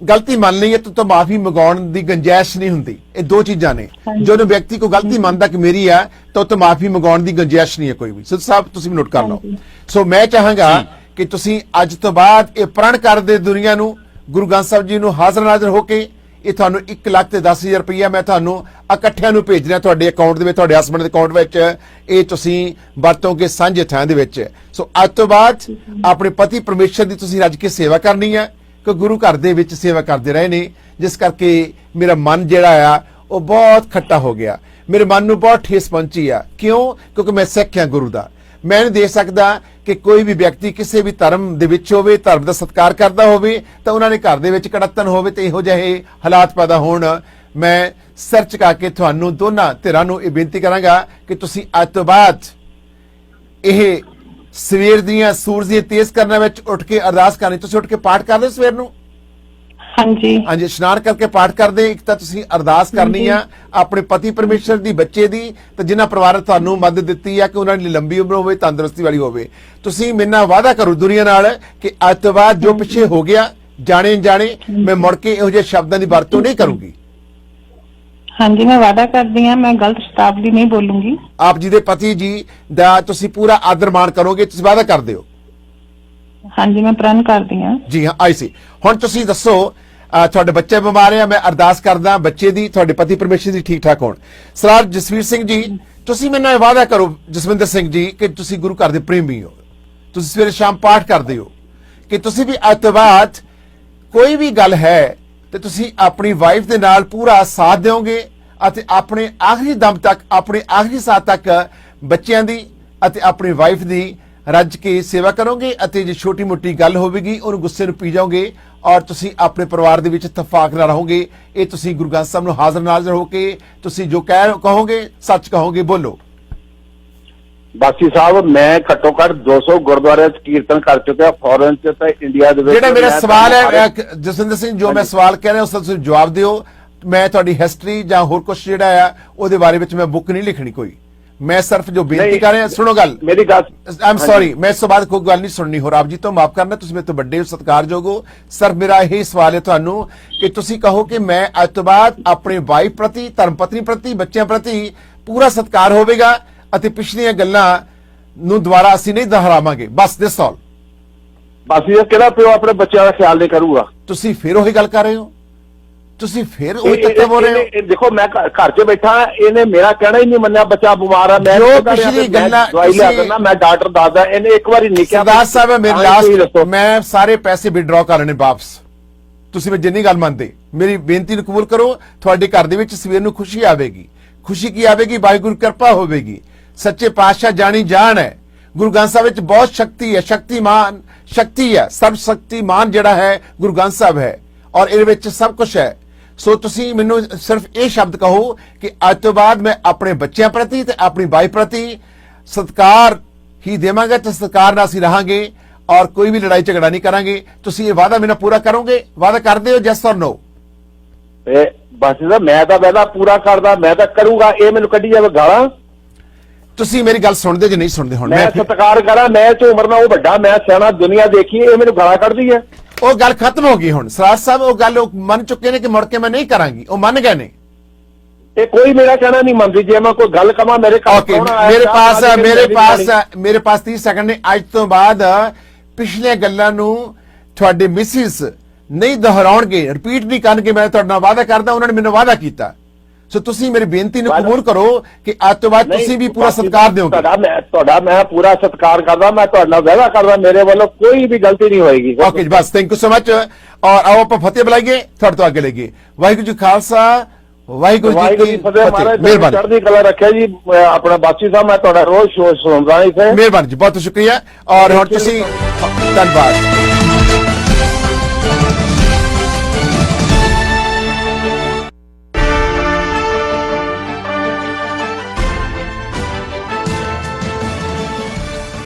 ਗਲਤੀ ਮੰਨ ਲਈ ਹੈ ਤਾਂ ਮਾਫੀ ਮੰਗਾਉਣ ਦੀ ਗੁੰਜਾਇਸ਼ ਨਹੀਂ ਹੁੰਦੀ। ਇਹ ਦੋ ਚੀਜ਼ਾਂ ਨੇ। ਜਦੋਂ ਵਿਅਕਤੀ ਕੋਈ ਗਲਤੀ ਮੰਨਦਾ ਕਿ ਮੇਰੀ ਹੈ ਤਾਂ ਉਹ ਮਾਫੀ ਮੰਗਾਉਣ ਦੀ ਗੁੰਜਾਇਸ਼ ਨਹੀਂ ਹੈ ਕੋਈ ਵੀ। ਸਿੱਧ ਸਾਹਿਬ ਤੁਸੀਂ ਨੋਟ ਕਰ ਲਓ। ਸੋ ਮੈਂ ਚਾਹਾਂਗਾ ਕਿ ਤੁਸੀਂ ਅੱਜ ਤੋਂ ਬਾਅਦ ਇਹ ਪ੍ਰਣ ਕਰ ਦੇ ਦੁਨੀਆ ਨੂੰ, ਗੁਰੂ ਗ੍ਰੰਥ ਸਾਹਿਬ ਜੀ ਨੂੰ ਹਾਜ਼ਰ ਨਾਜ਼ਰ ਹੋ ਕੇ, ਇਹ ਤੁਹਾਨੂੰ 1 ਲੱਖ ਤੇ 10,000 ਰੁਪਈਆ ਮੈਂ ਤੁਹਾਨੂੰ ਇਕੱਠਿਆਂ ਨੂੰ ਭੇਜ ਰਿਹਾ ਤੁਹਾਡੇ ਅਕਾਊਂਟ ਦੇ ਵਿੱਚ, ਤੁਹਾਡੇ ਹਸਬੰਡ ਦੇ ਅਕਾਊਂਟ ਵਿੱਚ। ਇਹ ਤੁਸੀਂ ਵਰਤੋਂਗੇ ਸਾਂਝੇ ਥਾਂ ਦੇ ਵਿੱਚ। ਸੋ ਅੱਜ ਤੋਂ ਬਾਅਦ ਆਪਣੇ ਪਤੀ ਪਰਮੇਸ਼ਰ ਦੀ ਤੁਸੀਂ ਰੱਜ ਕੇ ਸੇਵਾ ਕਰਨੀ ਹੈ, ਕਿ ਗੁਰੂ ਘਰ ਦੇ ਵਿੱਚ ਸੇਵਾ ਕਰਦੇ ਰਹੇ ਨੇ, ਜਿਸ ਕਰਕੇ ਮੇਰਾ ਮਨ ਜਿਹੜਾ ਆ ਉਹ ਬਹੁਤ ਖੱਟਾ ਹੋ ਗਿਆ। ਮੇਰੇ ਮਨ ਨੂੰ ਬਹੁਤ ਠੇਸ ਪਹੁੰਚੀ ਆ। ਕਿਉਂ? ਕਿਉਂਕਿ ਮੈਂ ਸਿੱਖ ਹਾਂ ਗੁਰੂ ਦਾ। ਮੈਂ ਨਹੀਂ ਦੇਖ ਸਕਦਾ ਕਿ ਕੋਈ ਵੀ ਵਿਅਕਤੀ ਕਿਸੇ ਵੀ ਧਰਮ ਦੇ ਵਿੱਚ ਹੋਵੇ, ਧਰਮ ਦਾ ਸਤਿਕਾਰ ਕਰਦਾ ਹੋਵੇ, ਤਾਂ ਉਹਨਾਂ ਨੇ ਘਰ ਦੇ ਵਿੱਚ ਕੜੱਤਨ ਹੋਵੇ ਤੇ ਇਹੋ ਜਿਹੇ ਹਾਲਾਤ ਪੈਦਾ ਹੋਣ। ਮੈਂ ਸਿਰ ਝੁਕਾ ਕੇ ਤੁਹਾਨੂੰ ਦੋਨਾਂ ਧਿਰਾਂ ਨੂੰ ਇਹ ਬੇਨਤੀ ਕਰਾਂਗਾ ਕਿ ਤੁਸੀਂ ਅੱਜ ਤੋਂ ਬਾਅਦ ਇਹ ਸਵੇਰ ਦੀਆਂ ਸੂਰਜ ਦੀਆਂ ਤੇਜ਼ ਕਰਨਾਂ ਵਿੱਚ ਉੱਠ ਕੇ ਅਰਦਾਸ ਕਰਨੀ। ਤੁਸੀਂ ਉੱਠ ਕੇ ਪਾਠ ਕਰਦੇ ਸਵੇਰ ਨੂੰ? ਹਾਂਜੀ ਹਾਂਜੀ, ਇਸ਼ਨਾਨ ਕਰਕੇ ਪਾਠ ਕਰਦੇ। ਇੱਕ ਤਾਂ ਤੁਸੀਂ ਅਰਦਾਸ ਕਰਨੀ ਆ ਆਪਣੇ ਪਤੀ ਪਰਮੇਸ਼ਰ ਦੀ, ਬੱਚੇ ਦੀ, ਤੇ ਜਿਨ੍ਹਾਂ ਪਰਿਵਾਰ ਤੁਹਾਨੂੰ ਮਦਦ ਦਿੱਤੀ ਆ ਕਿ ਉਹਨਾਂ ਦੀ ਲੰਬੀ ਉਮਰ ਹੋਵੇ, ਤੰਦਰੁਸਤੀ ਵਾਲੀ ਹੋਵੇ। ਤੁਸੀਂ ਮੇਰੇ ਨਾਲ ਵਾਅਦਾ ਕਰੋ ਦੁਨੀਆ ਨਾਲ ਕਿ ਅੱਜ ਤੋਂ ਬਾਅਦ ਜੋ ਪਿੱਛੇ ਹੋ ਗਿਆ, ਜਾਣੇ ਜਾਣੇ, ਮੈਂ ਮੁੜ ਕੇ ਇਹੋ ਜਿਹੇ ਸ਼ਬਦਾਂ ਦੀ ਵਰਤੋਂ ਨਹੀਂ ਕਰੂੰਗੀ। ਹਾਂਜੀ, ਮੈਂ ਵਾਅਦਾ ਕਰਦੀ ਹਾਂ, ਮੈਂ ਗਲਤ ਸ਼ਬਦਾਵਲੀ ਨਹੀਂ ਬੋਲੂੰਗੀ। ਆਪ ਜੀ ਦੇ ਪਤੀ ਜੀ ਦਾ ਤੁਸੀਂ ਪੂਰਾ ਆਦਰ ਮਾਣ ਕਰੋਗੇ, ਤੁਸੀਂ ਵਾਅਦਾ ਕਰਦੇ ਹੋ? ਹਾਂਜੀ, ਮੈਂ ਪ੍ਰਣ ਕਰਦੀ ਹਾਂ। ਜੀ ਹਾਂ, ਆਈ ਸੀ। ਹੁਣ ਤੁਸੀਂ ਦੱਸੋ, ਤੁਹਾਡੇ ਬੱਚੇ ਬਿਮਾਰ ਆ, ਮੈਂ ਅਰਦਾਸ ਕਰਦਾ ਬੱਚੇ ਦੀ, ਤੁਹਾਡੇ ਪਤੀ ਪਰਮੇਸ਼ਰ ਦੀ ਠੀਕ ਠਾਕ ਹੋਣ। ਸਰਦਾਰ ਜਸਵੀਰ ਸਿੰਘ ਜੀ, ਤੁਸੀਂ ਮੈਨੂੰ ਇਹ ਵਾਅਦਾ ਕਰੋ, ਜਸਵਿੰਦਰ ਸਿੰਘ ਜੀ, ਕਿ ਤੁਸੀਂ ਗੁਰੂ ਘਰ ਦੇ ਪ੍ਰੇਮੀ ਹੋ, ਤੁਸੀਂ ਸਵੇਰੇ ਸ਼ਾਮ ਪਾਠ ਕਰਦੇ ਹੋ, ਕਿ ਤੁਸੀਂ ਵੀ ਅੱਜ ਤੋਂ ਬਾਅਦ ਕੋਈ ਵੀ ਗੱਲ ਹੈ ਤੇ ਤੁਸੀਂ ਆਪਣੀ ਵਾਈਫ ਦੇ ਨਾਲ ਪੂਰਾ ਸਾਥ ਦਿਓਗੇ ਅਤੇ ਆਪਣੇ ਆਖਰੀ ਦਮ ਤੱਕ, ਆਪਣੇ ਆਖਰੀ ਸਾਹ ਤੱਕ ਬੱਚਿਆਂ ਦੀ ਅਤੇ ਆਪਣੀ ਵਾਈਫ ਦੀ ਰੱਜ ਕੇ ਸੇਵਾ ਕਰੋਗੇ, ਅਤੇ ਜੇ ਛੋਟੀ ਮੋਟੀ ਗੱਲ ਹੋਵੇਗੀ ਉਹਨੂੰ ਗੁੱਸੇ ਨੂੰ ਪੀ ਜਾਓਗੇ, ਔਰ ਤੁਸੀਂ ਆਪਣੇ ਪਰਿਵਾਰ ਦੇ ਵਿੱਚ ਇਤਫਾਕ ਨਾਲ ਰਹੋਗੇ। ਇਹ ਤੁਸੀਂ ਗੁਰੂ ਗ੍ਰੰਥ ਸਾਹਿਬ ਨੂੰ ਹਾਜ਼ਰ ਨਾਜ਼ਰ ਹੋ ਕੇ ਤੁਸੀਂ ਜੋ ਕਹੋਗੇ ਸੱਚ ਕਹੋਗੇ। ਬੋਲੋ। ਬਾਸੀ ਸਾਹਿਬ, ਮੈਂ ਘੱਟੋ ਘੱਟ 200 ਗੁਰਦੁਆਰਿਆਂ 'ਚ ਕੀਰਤਨ ਕਰ ਚੁੱਕਿਆ, ਫੋਰਨ 'ਚ ਤੇ ਇੰਡੀਆ ਦੇ ਵਿੱਚ। ਜਿਹੜਾ ਮੇਰਾ ਸਵਾਲ ਹੈ ਜਸਵਿੰਦਰ ਸਿੰਘ, ਜੋ ਮੈਂ ਸਵਾਲ ਕਹਿ ਰਿਹਾ ਉਸ ਦਾ ਤੁਸੀਂ ਜਵਾਬ ਦਿਓ। ਮੈਂ ਤੁਹਾਡੀ ਹਿਸਟਰੀ ਜਾਂ ਹੋਰ ਕੁਝ ਜਿਹੜਾ ਆ ਉਹਦੇ ਬਾਰੇ ਵਿੱਚ ਮੈਂ ਬੁੱਕ ਨਹੀਂ ਲਿਖਣੀ ਕੋਈ। ਮੈਂ ਸਿਰਫ ਜੋ ਬੇਨਤੀ ਕਰ ਰਿਹਾ, ਸੁਣੋ ਗੱਲ ਮੇਰੀ ਗੱਲ। ਆਈ ਐਮ ਸੌਰੀ, ਮੈਂ ਇਸ ਤੋਂ ਬਾਅਦ ਕੋਈ ਗੱਲ ਨਹੀਂ ਸੁਣਨੀ ਹੋਰ। ਆਪ ਜੀ ਤੋਂ ਮਾਫ ਕਰਨਾ, ਤੁਸੀਂ ਮੇਰੇ ਤੋਂ ਵੱਡੇ ਹੋ, ਸਤਿਕਾਰਯੋਗ ਹੋ। ਸਿਰਫ ਮੇਰਾ ਇਹੀ ਸਵਾਲ ਹੈ ਤੁਹਾਨੂੰ ਕਿ ਤੁਸੀਂ ਕਹੋ ਕਿ ਮੈਂ ਅੱਜ ਤੋਂ ਬਾਅਦ ਆਪਣੇ ਵਾਈਫ ਪ੍ਰਤੀ, ਧਰਮ ਪਤਨੀ ਪ੍ਰਤੀ, ਬੱਚਿਆਂ ਪ੍ਰਤੀ ਪੂਰਾ ਸਤਿਕਾਰ ਹੋਵੇਗਾ ਅਤੇ ਪਿਛਲੀਆਂ ਗੱਲਾਂ ਨੂੰ ਦੁਬਾਰਾ ਅਸੀਂ ਨਹੀਂ ਦੁਹਰਾਵਾਂਗੇ। ਬਸ ਦਿਸ ਆਲ। ਬਾਸੀ ਜੀ, ਕਿਹੜਾ ਪਿਓ ਆਪਣੇ ਬੱਚਿਆਂ ਦਾ ਖਿਆਲ ਨਹੀਂ ਕਰੂਗਾ? ਤੁਸੀਂ ਫਿਰ ਉਹੀ ਗੱਲ ਕਰ ਰਹੇ ਹੋ, ਤੁਸੀਂ ਫਿਰ ਉਹੀ ਤੱਕ ਬੋਲ ਰਹੇ ਹੋ। ਦੇਖੋ, ਮੈਂ ਘਰ 'ਚ ਬੈਠਾ, ਇਹਨੇ ਮੇਰਾ ਕਹਿਣਾ ਹੀ ਨਹੀਂ ਮੰਨਿਆ, ਬੱਚਾ ਬਿਮਾਰ ਆ, ਮੈਂ ਪਿਛਲੀ ਗੱਲਾਂ ਦਵਾਈ ਲਿਆ ਦਿੰਦਾ, ਮੈਂ ਡਾਕਟਰ ਦੱਸਦਾ, ਇਹਨੇ ਇੱਕ ਵਾਰੀ ਨਹੀਂ ਕਿਹਾ। ਸਰਦਾਰ ਸਾਹਿਬ, ਮੇਰੇ ਲਾਸਟ ਮੈਂ ਸਾਰੇ ਪੈਸੇ ਵਿਡਰਾਅ ਕਰਨੇ ਵਾਪਸ। ਤੁਸੀਂ ਮੈਂ ਜਿੰਨੀ ਗੱਲ ਮੰਨਦੇ, ਮੇਰੀ ਬੇਨਤੀ ਨੂੰ ਕਬੂਲ ਕਰੋ। ਤੁਹਾਡੇ ਘਰ ਦੇ ਵਿੱਚ ਸਵੇਰ ਨੂੰ ਖੁਸ਼ੀ ਆਵੇਗੀ। ਖੁਸ਼ੀ ਕੀ ਆਵੇਗੀ? ਵਾਹਿਗੁਰੂ ਕਿਰਪਾ ਹੋਵੇਗੀ। ਸੱਚੇ ਪਾਤਸ਼ਾਹ ਜਾਣੀ ਜਾਣ ਹੈ। ਗੁਰੂ ਗ੍ਰੰਥ ਸਾਹਿਬ ਵਿੱਚ ਬਹੁਤ ਸ਼ਕਤੀ ਹੈ, ਸ਼ਕਤੀਮਾਨ ਸ਼ਕਤੀ ਹੈ, ਸਰਬ ਸ਼ਕਤੀਮਾਨ ਜਿਹੜਾ ਹੈ ਗੁਰੂ ਗ੍ਰੰਥ ਸਾਹਿਬ ਹੈ, ਔਰ ਇਹਦੇ ਵਿੱਚ ਸਭ ਕੁਝ ਹੈ। ਸੋ ਤੁਸੀਂ ਮੈਨੂੰ ਸਿਰਫ ਇਹ ਸ਼ਬਦ ਕਹੋ ਕਿ ਅੱਜ ਤੋਂ ਬਾਅਦ ਮੈਂ ਆਪਣੇ ਬੱਚਿਆਂ ਪ੍ਰਤੀ ਤੇ ਆਪਣੀ ਵਾਈਫ ਪ੍ਰਤੀ ਸਤਿਕਾਰ ਹੀ ਦੇਵਾਂਗਾ, ਤੇ ਸਤਿਕਾਰ ਨਾਲ ਅਸੀਂ ਰਹਾਂਗੇ, ਔਰ ਕੋਈ ਵੀ ਲੜਾਈ ਝਗੜਾ ਨਹੀਂ ਕਰਾਂਗੇ। ਤੁਸੀਂ ਇਹ ਵਾਅਦਾ ਮੇਰੇ ਨਾਲ ਪੂਰਾ ਕਰੋਗੇ? ਵਾਅਦਾ ਕਰਦੇ ਹੋ? ਯੈਸ ਔਰ ਨੋ? ਬਸ ਮੈਂ ਤਾਂ ਵਾਅਦਾ ਪੂਰਾ ਕਰਦਾ, ਮੈਂ ਤਾਂ ਕਰੂੰਗਾ। ਇਹ ਮੈਨੂੰ ਕੱਢੀ ਜਾਵੇ ਗਾਲਾਂ। ਤੁਸੀਂ ਮੇਰੀ ਗੱਲ ਸੁਣਦੇ ਜੇ ਨਹੀਂ ਸੁਣਦੇ? ਹੁਣ ਮੈਂ ਸਤਿਕਾਰ ਕਰਾਂ, ਮੈਂ ਚ ਉਮਰ ਨਾਲ ਉਹ ਵੱਡਾ, ਮੈਂ ਸਿਆਣਾ, ਦੁਨੀਆ ਦੇਖੀ, ਇਹ ਮੈਨੂੰ ਗਾਲਾਂ ਕੱਢਦੀ ਹੈ। ਉਹ ਗੱਲ ਖਤਮ ਹੋ ਗਈ ਹੁਣ ਸਰਦਾਰ ਸਾਹਿਬ। ਉਹ ਗੱਲ ਉਹ ਮੰਨ ਚੁੱਕੇ ਨੇ ਕਿ ਮੁੜ ਕੇ ਮੈਂ ਨਹੀਂ ਕਰਾਂਗੀ, ਉਹ ਮੰਨ ਗਏ ਨੇ। ਇਹ ਕੋਈ ਮੇਰਾ ਕਹਿਣਾ ਨਹੀਂ ਮੰਨਦੀ। ਜੇ ਮੈਂ ਕੋਈ ਗੱਲ ਕਵਾਂ, ਮੇਰੇ ਮੇਰੇ ਪਾਸ 30 ਸੈਕਿੰਡ ਨੇ। ਅੱਜ ਤੋਂ ਬਾਅਦ ਪਿਛਲੀਆਂ ਗੱਲਾਂ ਨੂੰ ਤੁਹਾਡੇ ਮਿਸਿਸ ਨਹੀਂ ਦੁਹਰਾਉਣਗੇ, ਰਿਪੀਟ ਨਹੀਂ ਕਰਨਗੇ। ਮੈਂ ਤੁਹਾਡੇ ਨਾਲ ਵਾਅਦਾ ਕਰਦਾ, ਉਹਨਾਂ ਨੇ ਮੈਨੂੰ ਵਾਅਦਾ ਕੀਤਾ। ਸੋ ਤੁਸੀਂ ਮੇਰੀ ਬੇਨਤੀ ਨੂੰ ਕਬੂਲ ਕਰੋ ਕਿ ਅੱਜ ਤੋਂ ਬਾਅਦ ਤੁਸੀਂ ਵੀ ਪੂਰਾ ਸਤਿਕਾਰ ਦਿਓਗੇ। ਤੁਹਾਡਾ ਮੈਂ ਪੂਰਾ ਸਤਿਕਾਰ ਕਰਦਾ, ਮੈਂ ਤੁਹਾਡੇ ਨਾਲ ਵਾਅਦਾ ਕਰਦਾ ਮੇਰੇ ਵੱਲੋਂ ਕੋਈ ਵੀ ਗਲਤੀ ਨਹੀਂ ਹੋਏਗੀ। ਓਕੇ ਜੀ, ਬਸ ਥੈਂਕ ਯੂ ਸੋ ਮਚ। ਔਰ ਆਓ ਆਪਾਂ ਫਤਿਹ ਬੁਲਾਈਏ, ਤੁਹਾਡੇ ਤੋਂ ਅੱਗੇ ਲਈਏ। ਵਾਹਿਗੁਰੂ ਜੀ ਖਾਲਸਾ, ਵਾਹਿਗੁਰੂ ਜੀ ਕੀ ਫਤਿਹ। ਮਿਹਰਬਾਨੀ, ਚੜ੍ਹਦੀ ਕਲਾ ਰੱਖਿਆ ਜੀ। ਆਪਣਾ ਬਾਚੀ ਸਾਹਿਬ, ਮੈਂ ਤੁਹਾਡਾ ਰੋਜ਼ ਸ਼ੋਅ ਸੁਣਦਾ ਇੱਥੇ। ਮਿਹਰਬਾਨੀ ਜੀ, ਬਹੁਤ ਸ਼ੁਕਰੀਆ। ਔਰ ਹੁਣ ਤੁਸੀਂ ਧੰਨਵਾਦ।